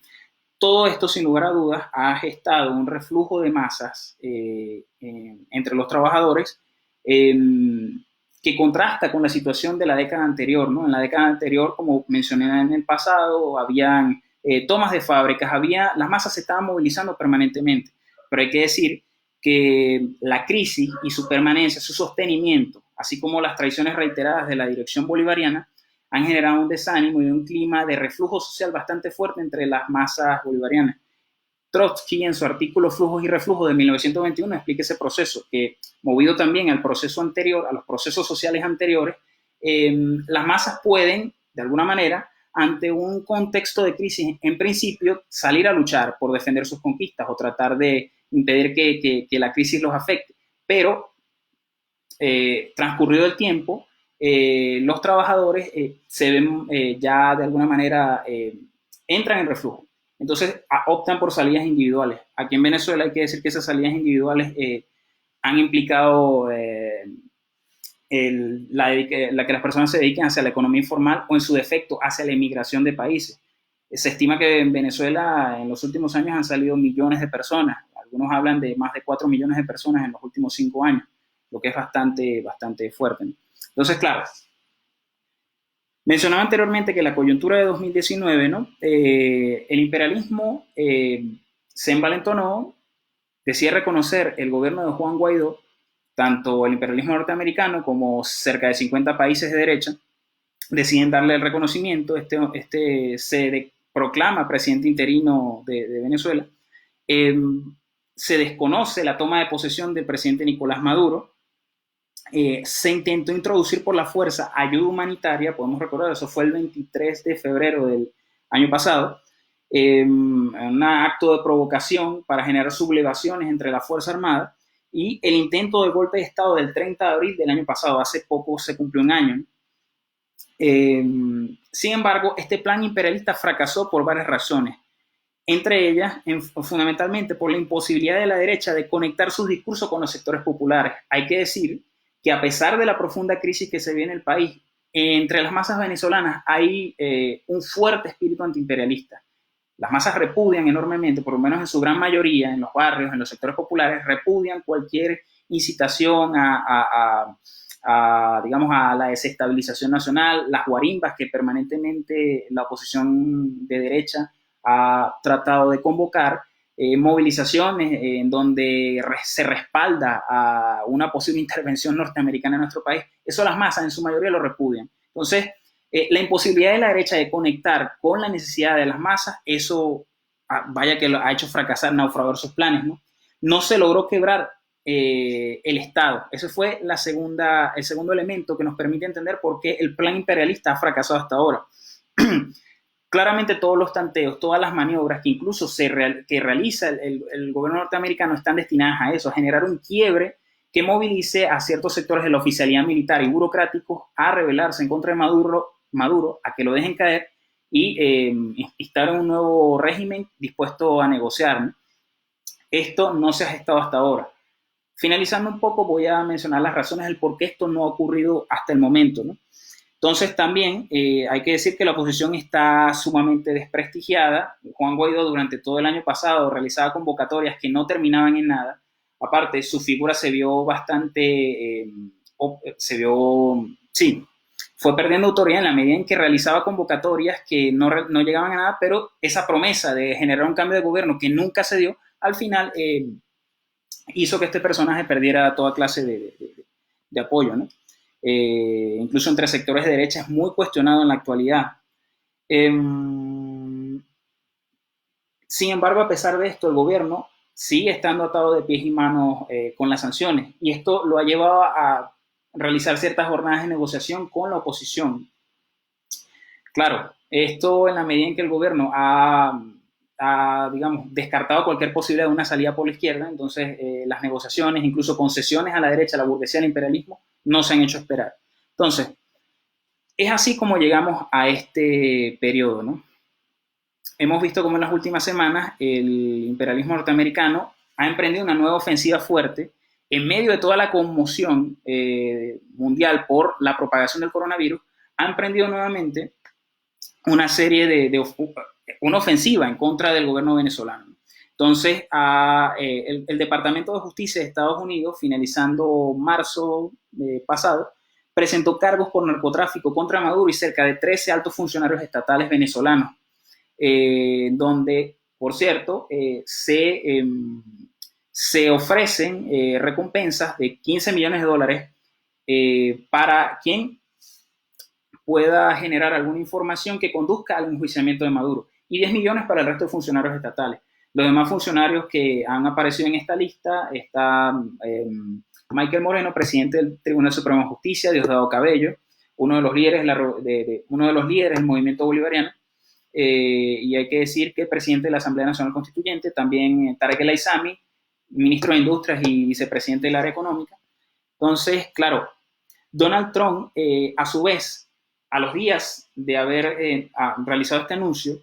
Todo esto, sin lugar a dudas, ha gestado un reflujo de masas entre los trabajadores que que contrasta con la situación de la década anterior, ¿no? En la década anterior, como mencioné en el pasado, habían tomas de fábricas, las masas se estaban movilizando permanentemente, pero hay que decir que la crisis y su permanencia, su sostenimiento, así como las traiciones reiteradas de la dirección bolivariana, han generado un desánimo y un clima de reflujo social bastante fuerte entre las masas bolivarianas. Trotsky, en su artículo Flujos y Reflujos de 1921, explica ese proceso, que movido también al proceso anterior, a los procesos sociales anteriores, las masas pueden, de alguna manera, ante un contexto de crisis, en principio, salir a luchar por defender sus conquistas o tratar de impedir que la crisis los afecte. Pero, transcurrido el tiempo, los trabajadores se ven ya de alguna manera, entran en reflujo. Entonces optan por salidas individuales. Aquí en Venezuela hay que decir que esas salidas individuales han implicado que las personas se dediquen hacia la economía informal o en su defecto hacia la emigración de países. Se estima que en Venezuela en los últimos años han salido millones de personas. Algunos hablan de más de 4 millones de personas en los últimos 5 años, lo que es bastante fuerte, ¿no? Entonces, claro, mencionaba anteriormente que la coyuntura de 2019, ¿no? El imperialismo se envalentonó, decía reconocer el gobierno de Juan Guaidó, tanto el imperialismo norteamericano como cerca de 50 países de derecha, deciden darle el reconocimiento, se proclama presidente interino de Venezuela, se desconoce la toma de posesión del presidente Nicolás Maduro, se intentó introducir por la fuerza ayuda humanitaria, podemos recordar, eso fue el 23 de febrero del año pasado, un acto de provocación para generar sublevaciones entre la Fuerza Armada y el intento de golpe de Estado del 30 de abril del año pasado, hace poco se cumplió un año. Sin embargo, este plan imperialista fracasó por varias razones, entre ellas, fundamentalmente por la imposibilidad de la derecha de conectar sus discursos con los sectores populares. Hay que decir que a pesar de la profunda crisis que se vive en el país, entre las masas venezolanas hay un fuerte espíritu antiimperialista. Las masas repudian enormemente, por lo menos en su gran mayoría, en los barrios, en los sectores populares, repudian cualquier incitación digamos, a la desestabilización nacional, las guarimbas que permanentemente la oposición de derecha ha tratado de convocar, movilizaciones en donde se respalda a una posible intervención norteamericana en nuestro país. Eso las masas en su mayoría lo repudian. Entonces, la imposibilidad de la derecha de conectar con la necesidad de las masas, eso vaya que lo ha hecho fracasar, naufragar sus planes, ¿no? No se logró quebrar el Estado. Ese fue el segundo elemento que nos permite entender por qué el plan imperialista ha fracasado hasta ahora. Claramente todos los tanteos, todas las maniobras que incluso que realiza el gobierno norteamericano están destinadas a eso, a generar un quiebre que movilice a ciertos sectores de la oficialidad militar y burocráticos a rebelarse en contra de Maduro, a que lo dejen caer y instaurar un nuevo régimen dispuesto a negociar, ¿no? Esto no se ha gestado hasta ahora. Finalizando un poco, voy a mencionar las razones del por qué esto no ha ocurrido hasta el momento, ¿no? Entonces también hay que decir que la oposición está sumamente desprestigiada. Juan Guaidó durante todo el año pasado realizaba convocatorias que no terminaban en nada. Aparte, su figura se vio fue perdiendo autoridad en la medida en que realizaba convocatorias que no llegaban a nada, pero esa promesa de generar un cambio de gobierno que nunca se dio, al final hizo que este personaje perdiera toda clase de apoyo, ¿no? Incluso entre sectores de derecha es muy cuestionado en la actualidad. Sin embargo, a pesar de esto, el gobierno sigue estando atado de pies y manos con las sanciones, y esto lo ha llevado a realizar ciertas jornadas de negociación con la oposición. Claro, esto en la medida en que el gobierno ha digamos, descartado cualquier posibilidad de una salida por la izquierda, entonces las negociaciones, incluso concesiones a la derecha, a la burguesía, al imperialismo, no se han hecho esperar. Entonces, es así como llegamos a este periodo, ¿no? Hemos visto cómo en las últimas semanas el imperialismo norteamericano ha emprendido una nueva ofensiva fuerte en medio de toda la conmoción mundial por la propagación del coronavirus. Ha emprendido nuevamente una serie una ofensiva en contra del gobierno venezolano. Entonces, el Departamento de Justicia de Estados Unidos, finalizando marzo pasado, presentó cargos por narcotráfico contra Maduro y cerca de 13 altos funcionarios estatales venezolanos, donde, por cierto, se ofrecen recompensas de $15 millones para quien pueda generar alguna información que conduzca al enjuiciamiento de Maduro, y 10 millones para el resto de funcionarios estatales. Los demás funcionarios que han aparecido en esta lista está Michael Moreno, presidente del Tribunal Supremo de Justicia, Diosdado Cabello, uno de los líderes del movimiento bolivariano, y hay que decir que el presidente de la Asamblea Nacional Constituyente, también Tarek El Aissami, ministro de Industrias y vicepresidente del área económica. Entonces, claro, Donald Trump, a su vez, a los días de haber realizado este anuncio,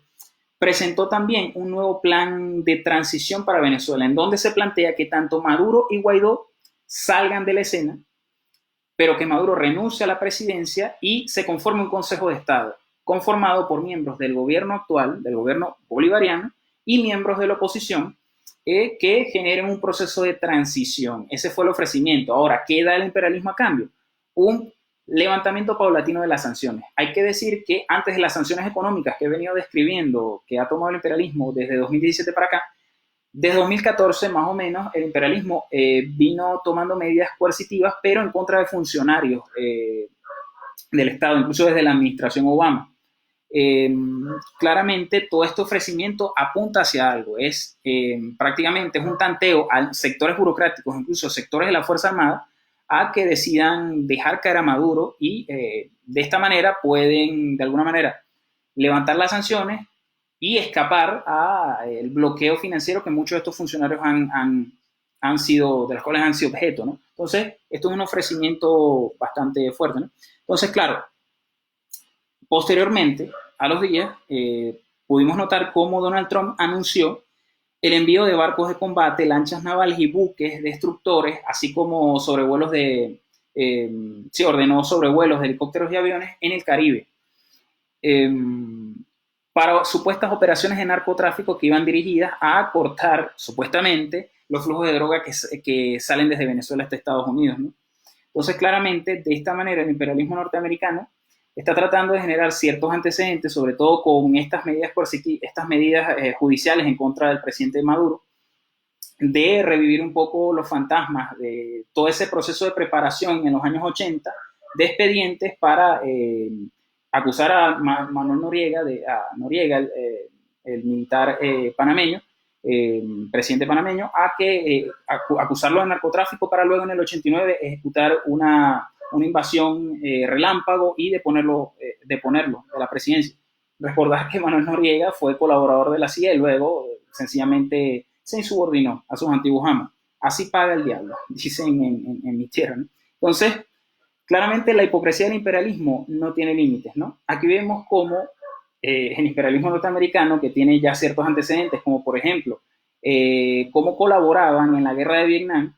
presentó también un nuevo plan de transición para Venezuela, en donde se plantea que tanto Maduro y Guaidó salgan de la escena, pero que Maduro renuncie a la presidencia y se conforme un Consejo de Estado, conformado por miembros del gobierno actual, del gobierno bolivariano, y miembros de la oposición, que generen un proceso de transición. Ese fue el ofrecimiento. Ahora, ¿qué da el imperialismo a cambio? Un levantamiento paulatino de las sanciones. Hay que decir que antes de las sanciones económicas que he venido describiendo, que ha tomado el imperialismo desde 2017 para acá, desde 2014 más o menos, el imperialismo vino tomando medidas coercitivas, pero en contra de funcionarios del Estado, incluso desde la administración Obama. Claramente todo este ofrecimiento apunta hacia algo, prácticamente es un tanteo a sectores burocráticos, incluso sectores de la Fuerza Armada, a que decidan dejar caer a Maduro y de esta manera pueden de alguna manera levantar las sanciones y escapar al bloqueo financiero que muchos de estos funcionarios han sido, de los cuales han sido objeto, ¿no? Entonces, esto es un ofrecimiento bastante fuerte, ¿no? Entonces, claro, posteriormente, a los días, pudimos notar cómo Donald Trump anunció el envío de barcos de combate, lanchas navales y buques destructores, así como sobrevuelos ordenó sobrevuelos de helicópteros y aviones en el Caribe, para supuestas operaciones de narcotráfico que iban dirigidas a cortar, supuestamente, los flujos de droga que salen desde Venezuela hasta Estados Unidos, ¿no? Entonces, claramente, de esta manera, el imperialismo norteamericano está tratando de generar ciertos antecedentes, sobre todo con estas medidas judiciales en contra del presidente Maduro, de revivir un poco los fantasmas de todo ese proceso de preparación en los años 80 de expedientes para acusar a Manuel Noriega, el militar panameño, presidente panameño, acusarlo de narcotráfico para luego en el 89 ejecutar una invasión relámpago y de ponerlo de la presidencia. Recordar que Manuel Noriega fue colaborador de la CIA y luego sencillamente se insubordinó a sus antiguos amos. Así paga el diablo, dicen en mi tierra, ¿no? Entonces, claramente la hipocresía del imperialismo no tiene límites, ¿no? Aquí vemos cómo el imperialismo norteamericano, que tiene ya ciertos antecedentes, como por ejemplo, cómo colaboraban en la guerra de Vietnam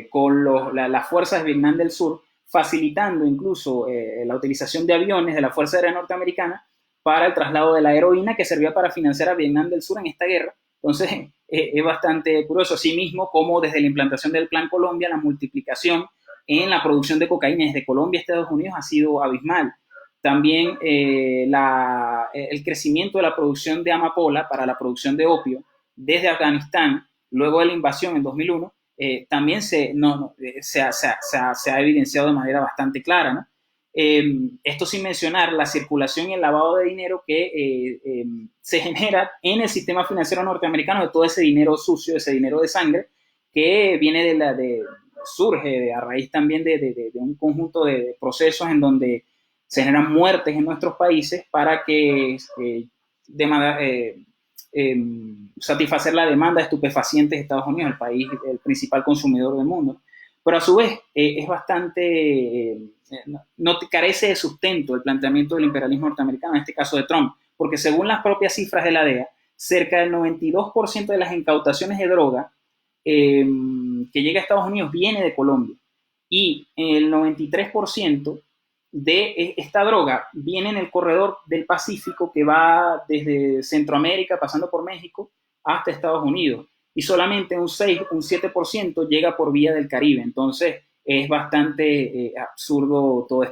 con las fuerzas de Vietnam del Sur, facilitando incluso la utilización de aviones de la Fuerza Aérea Norteamericana para el traslado de la heroína que servía para financiar a Vietnam del Sur en esta guerra. Entonces, es bastante curioso. Asimismo, como desde la implantación del Plan Colombia, la multiplicación en la producción de cocaína desde Colombia a Estados Unidos ha sido abismal. También el crecimiento de la producción de amapola para la producción de opio desde Afganistán, luego de la invasión en 2001, también se ha evidenciado de manera bastante clara, ¿no? Esto sin mencionar la circulación y el lavado de dinero que se genera en el sistema financiero norteamericano, de todo ese dinero sucio, ese dinero de sangre, que viene surge a raíz también de un conjunto de procesos en donde se generan muertes en nuestros países para que satisfacer la demanda de estupefacientes de Estados Unidos, el principal consumidor del mundo. Pero a su vez es bastante, no carece de sustento el planteamiento del imperialismo norteamericano, en este caso de Trump, porque según las propias cifras de la DEA, cerca del 92% de las incautaciones de droga que llega a Estados Unidos viene de Colombia, y el 93% de esta droga viene en el corredor del Pacífico que va desde Centroamérica, pasando por México, hasta Estados Unidos, y solamente un 7% llega por vía del Caribe. Entonces, es bastante absurdo toda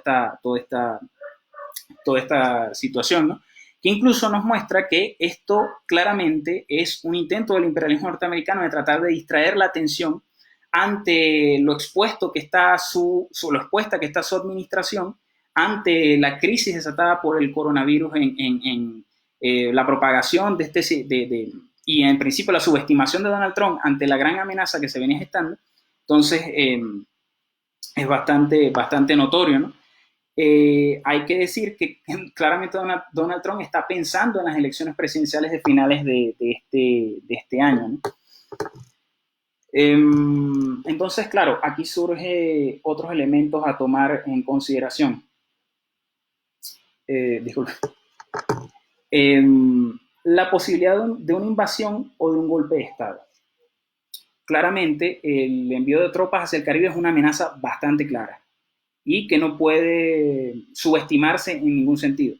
esta situación, ¿no? Que incluso nos muestra que esto claramente es un intento del imperialismo norteamericano de tratar de distraer la atención ante lo expuesto que está lo expuesta que está su administración ante la crisis desatada por el coronavirus en la propagación y en principio la subestimación de Donald Trump ante la gran amenaza que se venía gestando. Entonces es bastante notorio, ¿no? Hay que decir que claramente Donald Trump está pensando en las elecciones presidenciales de finales de este año, ¿no? Entonces, claro, aquí surgen otros elementos a tomar en consideración. Disculpe. La posibilidad de una invasión o de un golpe de Estado. Claramente, el envío de tropas hacia el Caribe es una amenaza bastante clara y que no puede subestimarse en ningún sentido.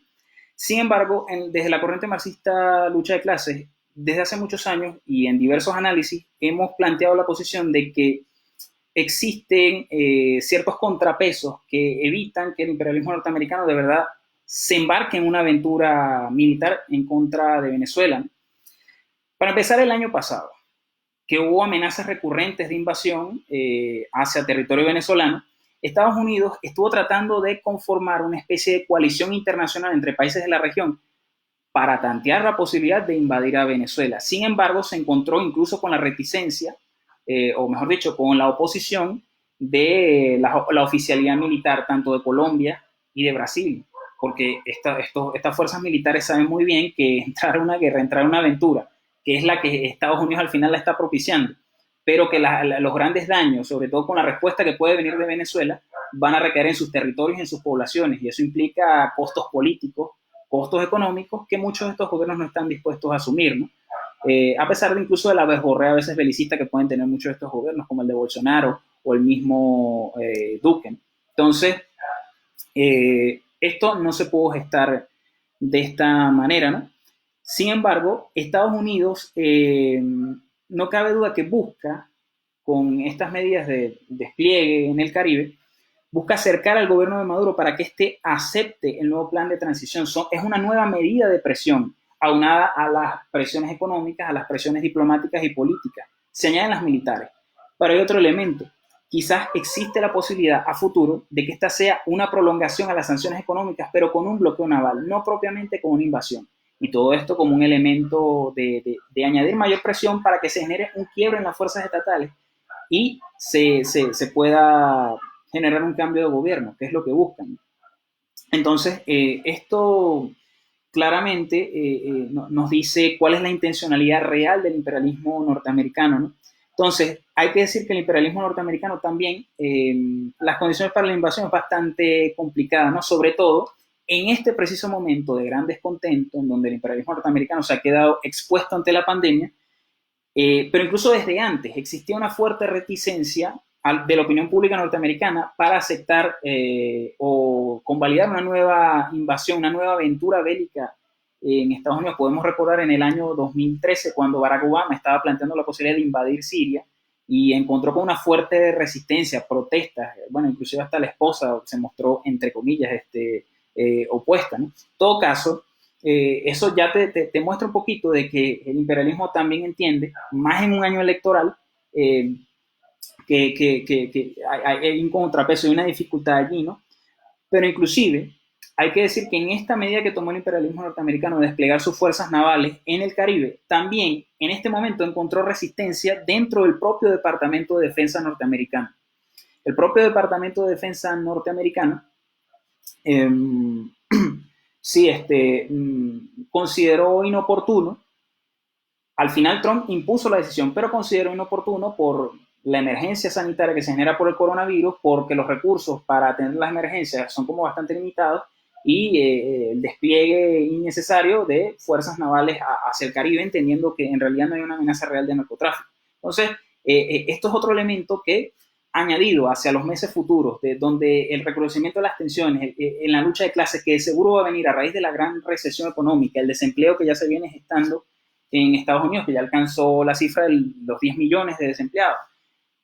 Sin embargo, desde la corriente marxista lucha de clases, desde hace muchos años y en diversos análisis, hemos planteado la posición de que existen ciertos contrapesos que evitan que el imperialismo norteamericano de verdad se embarque en una aventura militar en contra de Venezuela. Para empezar, el año pasado, que hubo amenazas recurrentes de invasión hacia territorio venezolano, Estados Unidos estuvo tratando de conformar una especie de coalición internacional entre países de la región para tantear la posibilidad de invadir a Venezuela. Sin embargo, se encontró incluso con la reticencia, o mejor dicho, con la oposición de la oficialidad militar, tanto de Colombia y de Brasil, porque estas fuerzas militares saben muy bien que entrar a una guerra, entrar a una aventura, que es la que Estados Unidos al final la está propiciando, pero que los grandes daños, sobre todo con la respuesta que puede venir de Venezuela, van a recaer en sus territorios, en sus poblaciones, y eso implica costos políticos, costos económicos que muchos de estos gobiernos no están dispuestos a asumir, ¿no? A pesar de incluso de la verborrea a veces belicista que pueden tener muchos de estos gobiernos, como el de Bolsonaro o el mismo Duque. Entonces, esto no se pudo gestar de esta manera, ¿no? Sin embargo, Estados Unidos no cabe duda que busca, con estas medidas de despliegue en el Caribe, busca acercar al gobierno de Maduro para que éste acepte el nuevo plan de transición. Es una nueva medida de presión, aunada a las presiones económicas, a las presiones diplomáticas y políticas. Se añaden las militares. Pero hay otro elemento. Quizás existe la posibilidad a futuro de que esta sea una prolongación a las sanciones económicas, pero con un bloqueo naval, no propiamente con una invasión. Y todo esto como un elemento de añadir mayor presión para que se genere un quiebre en las fuerzas estatales y se pueda generar un cambio de gobierno, que es lo que buscan. Entonces, esto claramente nos dice cuál es la intencionalidad real del imperialismo norteamericano, ¿no? Entonces, hay que decir que el imperialismo norteamericano también, las condiciones para la invasión es bastante complicada, ¿no? Sobre todo en este preciso momento de gran descontento, en donde el imperialismo norteamericano se ha quedado expuesto ante la pandemia, pero incluso desde antes existía una fuerte reticencia de la opinión pública norteamericana para aceptar o convalidar una nueva invasión, una nueva aventura bélica en Estados Unidos. Podemos recordar en el año 2013 cuando Barack Obama estaba planteando la posibilidad de invadir Siria y encontró con una fuerte resistencia, protestas, bueno, inclusive hasta la esposa se mostró, entre comillas, opuesta, ¿no? En todo caso, eso ya te muestra un poquito de que el imperialismo también entiende, más en un año electoral, que hay un contrapeso y una dificultad allí, ¿no? Pero inclusive hay que decir que en esta medida que tomó el imperialismo norteamericano de desplegar sus fuerzas navales en el Caribe, también en este momento encontró resistencia dentro del propio Departamento de Defensa norteamericano. El propio Departamento de Defensa norteamericano sí, consideró inoportuno. Al final Trump impuso la decisión, pero consideró inoportuno por la emergencia sanitaria que se genera por el coronavirus, porque los recursos para atender las emergencias son como bastante limitados y el despliegue innecesario de fuerzas navales hacia el Caribe, entendiendo que en realidad no hay una amenaza real de narcotráfico. Entonces, esto es otro elemento que, añadido hacia los meses futuros, donde el recrudecimiento de las tensiones en la lucha de clases, que seguro va a venir a raíz de la gran recesión económica, el desempleo que ya se viene gestando en Estados Unidos, que ya alcanzó la cifra de los 10 millones de desempleados.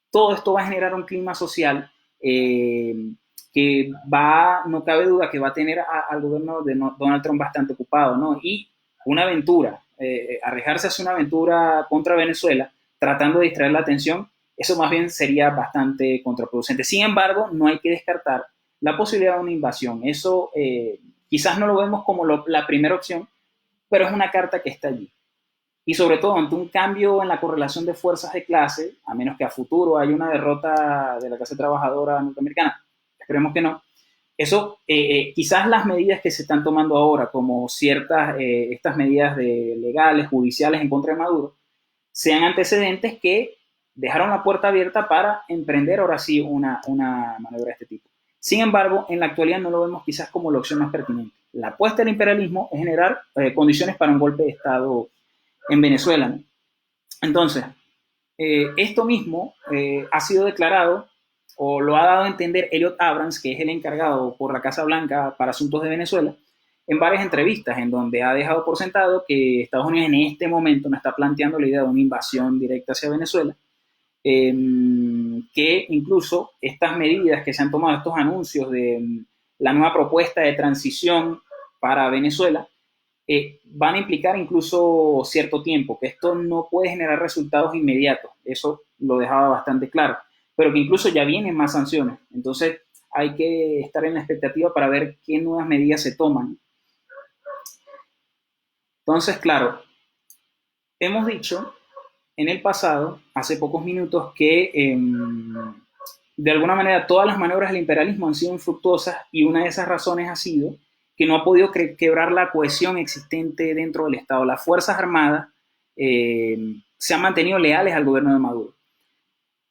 Todo esto va a generar un clima social eh, no cabe duda que va a tener al gobierno de Donald Trump bastante ocupado, ¿no? Y una aventura, arriesgarse a hacer una aventura contra Venezuela, tratando de distraer la atención, eso más bien sería bastante contraproducente. Sin embargo, no hay que descartar la posibilidad de una invasión. Eso quizás no lo vemos como la primera opción, pero es una carta que está allí. Y sobre todo ante un cambio en la correlación de fuerzas de clase, a menos que a futuro haya una derrota de la clase trabajadora norteamericana, esperemos que no, eso, quizás las medidas que se están tomando ahora, como estas medidas legales, judiciales en contra de Maduro, sean antecedentes que dejaron la puerta abierta para emprender ahora sí una maniobra de este tipo. Sin embargo, en la actualidad no lo vemos quizás como la opción más pertinente. La apuesta del imperialismo es generar condiciones para un golpe de Estado en Venezuela, ¿no? Entonces, esto mismo ha sido declarado o lo ha dado a entender Elliot Abrams, que es el encargado por la Casa Blanca para asuntos de Venezuela, en varias entrevistas en donde ha dejado por sentado que Estados Unidos en este momento no está planteando la idea de una invasión directa hacia Venezuela, que incluso estas medidas que se han tomado, estos anuncios de la nueva propuesta de transición para Venezuela, van a implicar incluso cierto tiempo, que esto no puede generar resultados inmediatos, eso lo dejaba bastante claro, pero que incluso ya vienen más sanciones, entonces hay que estar en la expectativa para ver qué nuevas medidas se toman. Entonces, claro, hemos dicho en el pasado, hace pocos minutos, que de alguna manera todas las maniobras del imperialismo han sido infructuosas y una de esas razones ha sido que no ha podido quebrar la cohesión existente dentro del Estado. Las Fuerzas Armadas se han mantenido leales al gobierno de Maduro.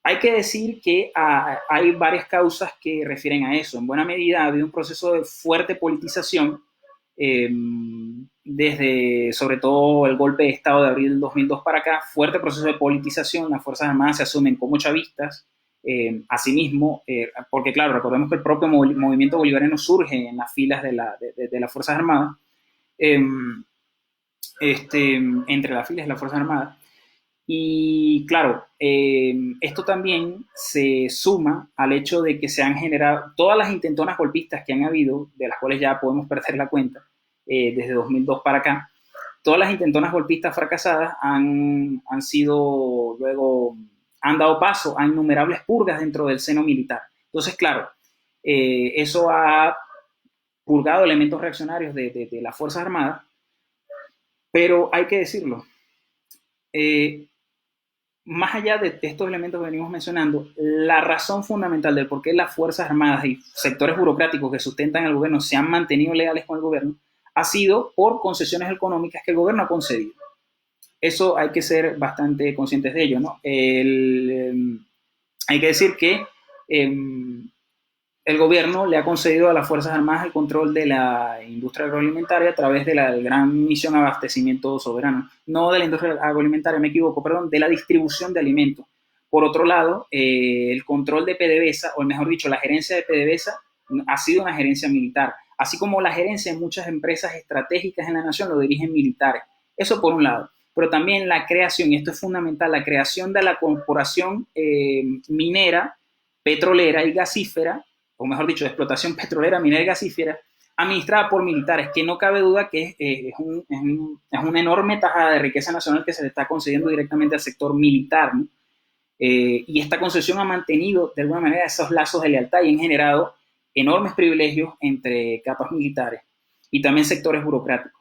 Hay que decir que hay varias causas que refieren a eso. En buena medida ha habido un proceso de fuerte politización desde sobre todo el golpe de Estado de abril del 2002 para acá, fuerte proceso de politización, las Fuerzas Armadas se asumen como chavistas, asimismo, porque claro, recordemos que el propio movimiento bolivariano surge en las filas de las Fuerzas Armadas, entre las filas de las Fuerzas Armadas, y claro, esto también se suma al hecho de que se han generado todas las intentonas golpistas que han habido, de las cuales ya podemos perder la cuenta, desde 2002 para acá, todas las intentonas golpistas fracasadas han sido luego, han dado paso a innumerables purgas dentro del seno militar. Entonces, claro, eso ha purgado elementos reaccionarios de las Fuerzas Armadas, pero hay que decirlo, más allá de estos elementos que venimos mencionando, la razón fundamental del por qué las Fuerzas Armadas y sectores burocráticos que sustentan al gobierno se han mantenido leales con el gobierno ha sido por concesiones económicas que el gobierno ha concedido. Eso hay que ser bastante conscientes de ello, ¿no? Hay que decir que el gobierno le ha concedido a las Fuerzas Armadas el control de la industria agroalimentaria a través de la gran misión abastecimiento soberano. No de la industria agroalimentaria, me equivoco, perdón, de la distribución de alimentos. Por otro lado, el control de PDVSA, o mejor dicho, la gerencia de PDVSA ha sido una gerencia militar, así como la gerencia de muchas empresas estratégicas en la nación lo dirigen militares. Eso por un lado. Pero también la creación, y esto es fundamental, la creación de la corporación minera, petrolera y gasífera, o mejor dicho, de explotación petrolera, minera y gasífera, administrada por militares, que no cabe duda que es una enorme tajada de riqueza nacional que se le está concediendo directamente al sector militar, ¿no? Y esta concesión ha mantenido de alguna manera esos lazos de lealtad y han generado enormes privilegios entre capas militares y también sectores burocráticos.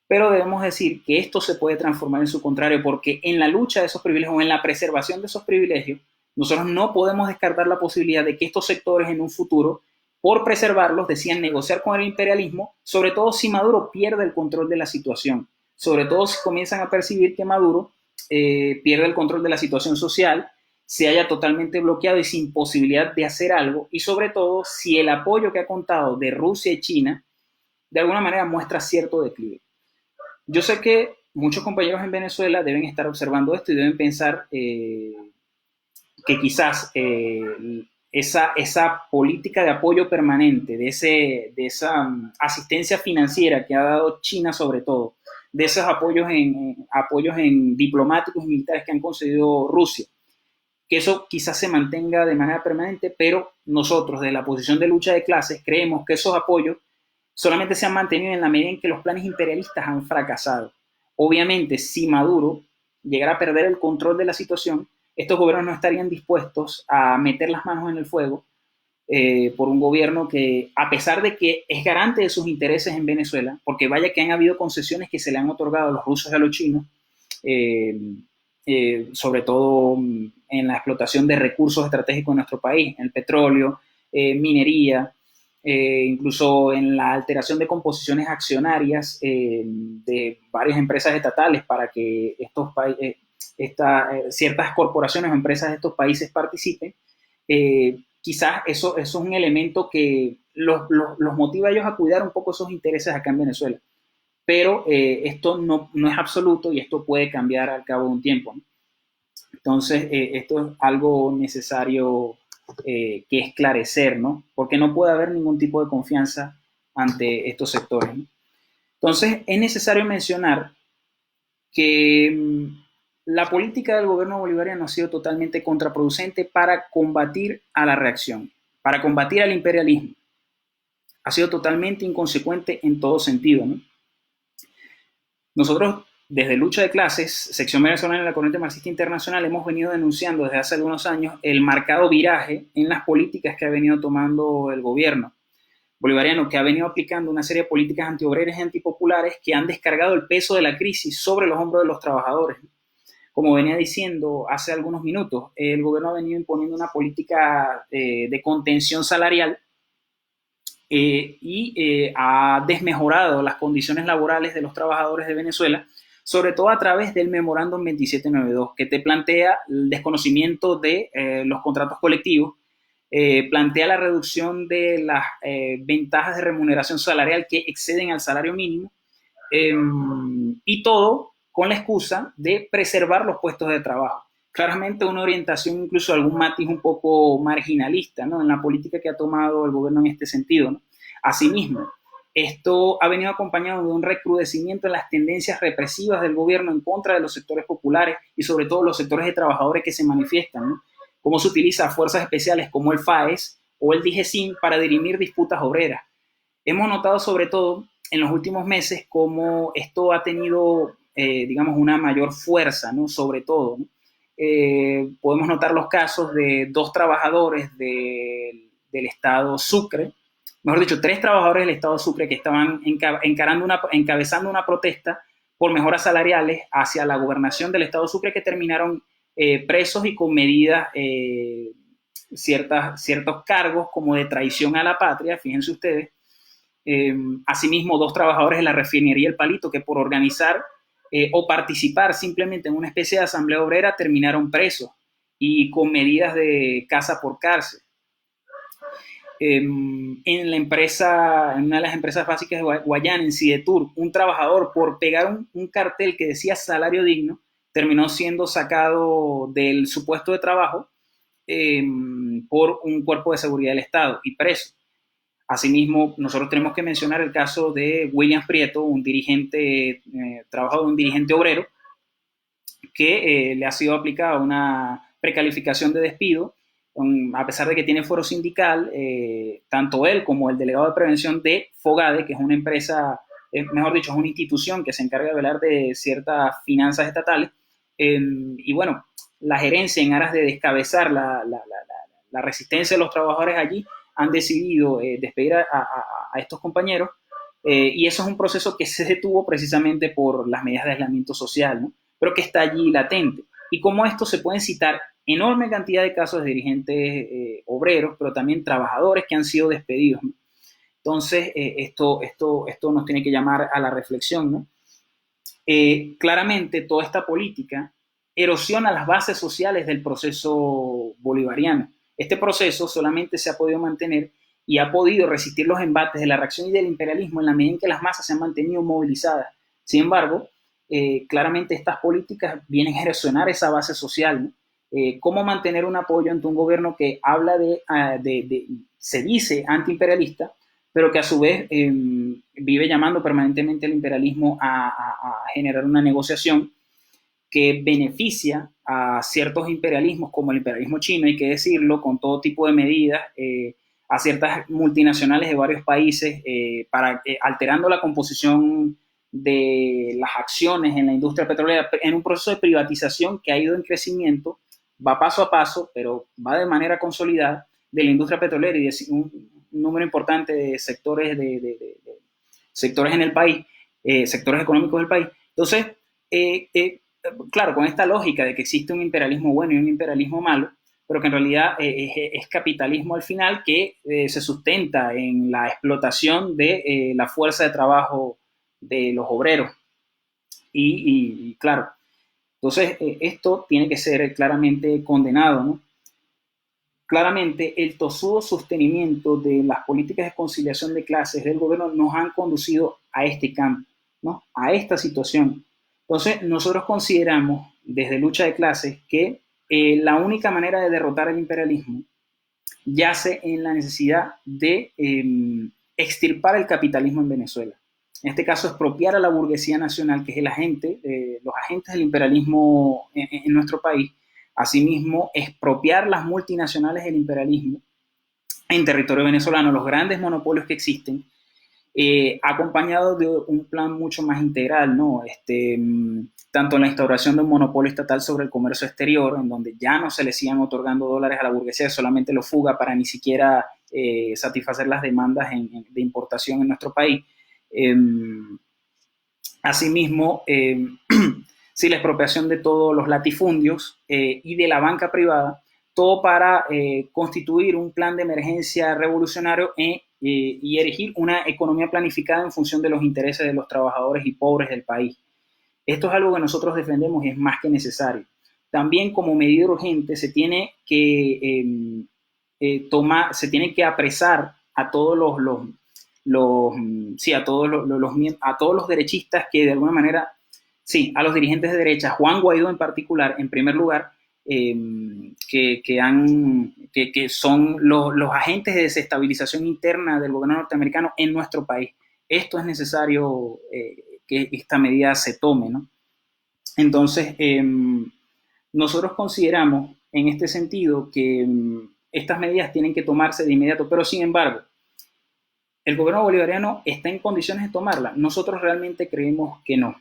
Pero debemos decir que esto se puede transformar en su contrario, porque en la lucha de esos privilegios o en la preservación de esos privilegios, nosotros no podemos descartar la posibilidad de que estos sectores en un futuro, por preservarlos, decidan negociar con el imperialismo, sobre todo si Maduro pierde el control de la situación, sobre todo si comienzan a percibir que Maduro pierde el control de la situación social, se haya totalmente bloqueado y sin posibilidad de hacer algo, y sobre todo si el apoyo que ha contado de Rusia y China de alguna manera muestra cierto declive. Yo sé que muchos compañeros en Venezuela deben estar observando esto y deben pensar que quizás esa política de apoyo permanente, de esa asistencia financiera que ha dado China sobre todo, de esos apoyos en diplomáticos y militares que han concedido Rusia, que eso quizás se mantenga de manera permanente, pero nosotros, de la posición de lucha de clases, creemos que esos apoyos solamente se han mantenido en la medida en que los planes imperialistas han fracasado. Obviamente, si Maduro llegara a perder el control de la situación, estos gobiernos no estarían dispuestos a meter las manos en el fuego por un gobierno que, a pesar de que es garante de sus intereses en Venezuela, porque vaya que han habido concesiones que se le han otorgado a los rusos y a los chinos, eh, sobre todo en la explotación de recursos estratégicos en nuestro país, en el petróleo, minería, incluso en la alteración de composiciones accionarias de varias empresas estatales para que ciertas corporaciones o empresas de estos países participen. Quizás eso es un elemento que los motiva a ellos a cuidar un poco esos intereses acá en Venezuela. Pero esto no es absoluto y esto puede cambiar al cabo de un tiempo, ¿no? Entonces, esto es algo necesario que esclarecer, ¿no? Porque no puede haber ningún tipo de confianza ante estos sectores, ¿no? Entonces, es necesario mencionar que la política del gobierno bolivariano ha sido totalmente contraproducente para combatir a la reacción, para combatir al imperialismo. Ha sido totalmente inconsecuente en todo sentido, ¿no? Nosotros, desde Lucha de Clases, Sección Venezolana de la Corriente Marxista Internacional, hemos venido denunciando desde hace algunos años el marcado viraje en las políticas que ha venido tomando el gobierno bolivariano, que ha venido aplicando una serie de políticas antiobreras y antipopulares que han descargado el peso de la crisis sobre los hombros de los trabajadores. Como venía diciendo hace algunos minutos, el gobierno ha venido imponiendo una política de contención salarial y ha desmejorado las condiciones laborales de los trabajadores de Venezuela, sobre todo a través del memorándum 2792, que te plantea el desconocimiento de los contratos colectivos, plantea la reducción de las ventajas de remuneración salarial que exceden al salario mínimo, y todo con la excusa de preservar los puestos de trabajo. Claramente una orientación, incluso algún matiz un poco marginalista, ¿no?, en la política que ha tomado el gobierno en este sentido, ¿no? Asimismo, esto ha venido acompañado de un recrudecimiento en las tendencias represivas del gobierno en contra de los sectores populares y sobre todo los sectores de trabajadores que se manifiestan, ¿no? Cómo se utiliza fuerzas especiales como el FAES o el DIGESIN para dirimir disputas obreras. Hemos notado sobre todo en los últimos meses cómo esto ha tenido, digamos, una mayor fuerza, ¿no?, sobre todo, ¿no? Podemos notar los casos de dos trabajadores del estado Sucre, mejor dicho, tres trabajadores del estado Sucre que estaban encabezando una protesta por mejoras salariales hacia la gobernación del estado Sucre, que terminaron presos y con medidas, ciertos cargos como de traición a la patria, fíjense ustedes. Asimismo, dos trabajadores de la refinería El Palito que por organizar o participar simplemente en una especie de asamblea obrera terminaron presos y con medidas de casa por cárcel. En una de las empresas básicas de Guayana, en Sidetur, un trabajador por pegar un cartel que decía salario digno terminó siendo sacado del su puesto de trabajo por un cuerpo de seguridad del Estado y preso. Asimismo, nosotros tenemos que mencionar el caso de William Prieto, un dirigente, trabajador, un dirigente obrero, que le ha sido aplicada una precalificación de despido, a pesar de que tiene foro sindical, tanto él como el delegado de prevención de Fogade, que es una empresa, mejor dicho, es una institución que se encarga de velar de ciertas finanzas estatales, y bueno, la gerencia, en aras de descabezar la resistencia de los trabajadores allí, han decidido despedir a estos compañeros, y eso es un proceso que se detuvo precisamente por las medidas de aislamiento social, ¿no?, pero que está allí latente. Y como esto se pueden citar enorme cantidad de casos de dirigentes obreros, pero también trabajadores que han sido despedidos, ¿no? Entonces, esto nos tiene que llamar a la reflexión, ¿no? Claramente, toda esta política erosiona las bases sociales del proceso bolivariano. Este proceso solamente se ha podido mantener y ha podido resistir los embates de la reacción y del imperialismo en la medida en que las masas se han mantenido movilizadas. Sin embargo, claramente estas políticas vienen a erosionar esa base social, ¿no? ¿Cómo mantener un apoyo ante un gobierno que habla se dice antiimperialista, pero que a su vez vive llamando permanentemente al imperialismo a generar una negociación que beneficia a ciertos imperialismos, como el imperialismo chino, hay que decirlo, con todo tipo de medidas, a ciertas multinacionales de varios países, alterando la composición de las acciones en la industria petrolera, en un proceso de privatización que ha ido en crecimiento, va paso a paso, pero va de manera consolidada, de la industria petrolera y de un número importante de sectores, sectores en el país, sectores económicos del país. Entonces, claro, con esta lógica de que existe un imperialismo bueno y un imperialismo malo, pero que en realidad es capitalismo al final que se sustenta en la explotación de la fuerza de trabajo de los obreros. Claro, entonces esto tiene que ser claramente condenado, ¿no? Claramente, el tosudo sostenimiento de las políticas de conciliación de clases del gobierno nos han conducido a este campo, ¿no? A esta situación. Entonces, nosotros consideramos desde Lucha de Clases que la única manera de derrotar el imperialismo yace en la necesidad de extirpar el capitalismo en Venezuela. En este caso, expropiar a la burguesía nacional, que es el agente, los agentes del imperialismo en nuestro país. Asimismo, expropiar las multinacionales del imperialismo en territorio venezolano, los grandes monopolios que existen, acompañado de un plan mucho más integral, ¿no? Tanto la instauración de un monopolio estatal sobre el comercio exterior, en donde ya no se le sigan otorgando dólares a la burguesía, solamente lo fuga para ni siquiera satisfacer las demandas de importación en nuestro país. Asimismo, sí, la expropiación de todos los latifundios y de la banca privada, todo para constituir un plan de emergencia revolucionario y erigir una economía planificada en función de los intereses de los trabajadores y pobres del país. Esto es algo que nosotros defendemos y es más que necesario. También como medida urgente se tiene que se tiene que apresar a todos a todos los derechistas que de alguna manera, sí, a los dirigentes de derecha, Juan Guaidó en particular, en primer lugar, que son los agentes de desestabilización interna del gobierno norteamericano en nuestro país. Esto es necesario que esta medida se tome, ¿no? Entonces, nosotros consideramos en este sentido que estas medidas tienen que tomarse de inmediato, pero sin embargo, ¿el gobierno bolivariano está en condiciones de tomarla? Nosotros realmente creemos que no.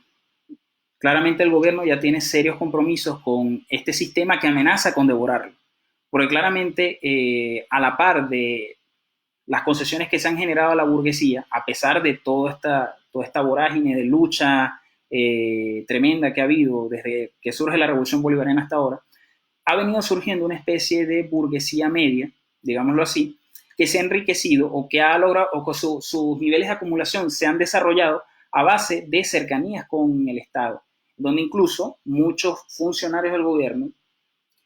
Claramente el gobierno ya tiene serios compromisos con este sistema que amenaza con devorarlo. Porque claramente, a la par de las concesiones que se han generado a la burguesía, a pesar de toda esta vorágine de lucha tremenda que ha habido desde que surge la Revolución Bolivariana hasta ahora, ha venido surgiendo una especie de burguesía media, digámoslo así, que se ha enriquecido o que ha logrado, o que sus niveles de acumulación se han desarrollado a base de cercanías con el Estado, donde incluso muchos funcionarios del gobierno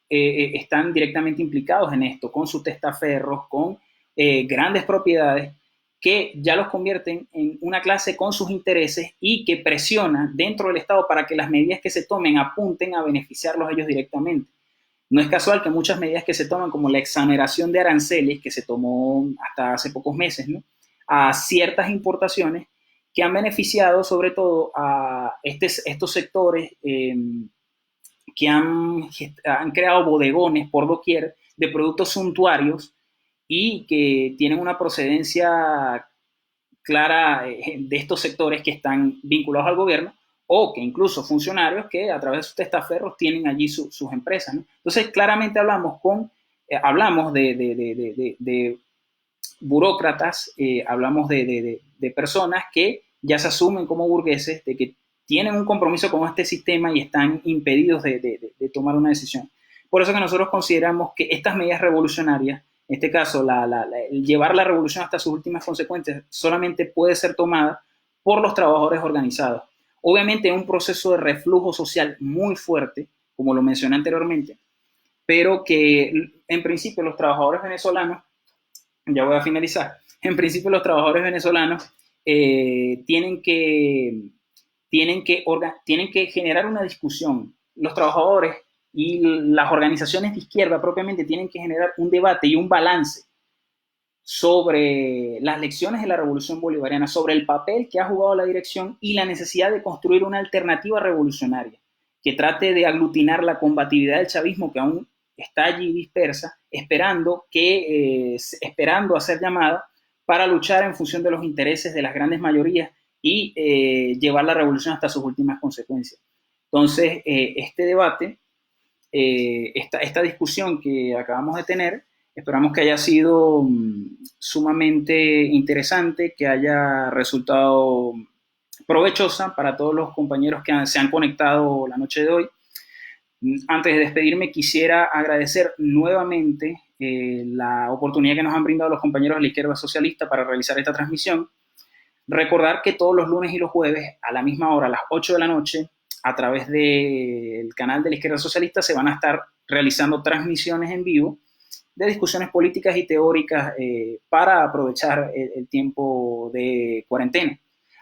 están directamente implicados en esto, con sus testaferros, con grandes propiedades que ya los convierten en una clase con sus intereses y que presiona dentro del Estado para que las medidas que se tomen apunten a beneficiarlos a ellos directamente. No es casual que muchas medidas que se toman, como la exoneración de aranceles, que se tomó hasta hace pocos meses, ¿no?, a ciertas importaciones, que han beneficiado sobre todo a estos sectores que han creado bodegones por doquier de productos suntuarios y que tienen una procedencia clara de estos sectores que están vinculados al gobierno, o que incluso funcionarios que a través de sus testaferros tienen allí sus empresas, ¿no? Entonces, claramente hablamos de burócratas, hablamos de personas que ya se asumen como burgueses, de que tienen un compromiso con este sistema y están impedidos de tomar una decisión. Por eso que nosotros consideramos que estas medidas revolucionarias, en este caso, llevar la revolución hasta sus últimas consecuencias, solamente puede ser tomada por los trabajadores organizados. Obviamente es un proceso de reflujo social muy fuerte, como lo mencioné anteriormente, pero que en principio los trabajadores venezolanos, ya voy a finalizar, en principio los trabajadores venezolanos tienen que generar una discusión. Los trabajadores y las organizaciones de izquierda propiamente tienen que generar un debate y un balance sobre las lecciones de la Revolución Bolivariana, sobre el papel que ha jugado la dirección y la necesidad de construir una alternativa revolucionaria que trate de aglutinar la combatividad del chavismo que aún está allí dispersa, esperando a ser llamada para luchar en función de los intereses de las grandes mayorías y llevar la revolución hasta sus últimas consecuencias. Entonces, este debate, esta discusión que acabamos de tener, esperamos que haya sido sumamente interesante, que haya resultado provechosa para todos los compañeros que se han conectado la noche de hoy. Antes de despedirme, quisiera agradecer nuevamente la oportunidad que nos han brindado los compañeros de la izquierda socialista para realizar esta transmisión. Recordar que todos los lunes y los jueves, a la misma hora, a las 8 de la noche, a través del canal de la izquierda socialista, se van a estar realizando transmisiones en vivo de discusiones políticas y teóricas para aprovechar el tiempo de cuarentena.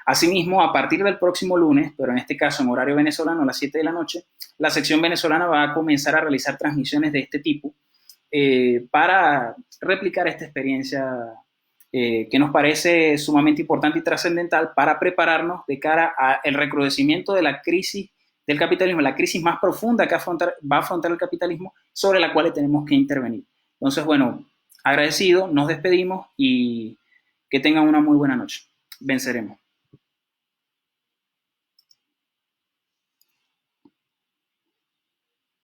Asimismo, a partir del próximo lunes, pero en este caso en horario venezolano a las 7 de la noche, la sección venezolana va a comenzar a realizar transmisiones de este tipo para replicar esta experiencia que nos parece sumamente importante y trascendental para prepararnos de cara al recrudecimiento de la crisis del capitalismo, la crisis más profunda que va a afrontar el capitalismo, sobre la cual tenemos que intervenir. Entonces, bueno, agradecido, nos despedimos y que tengan una muy buena noche. Venceremos.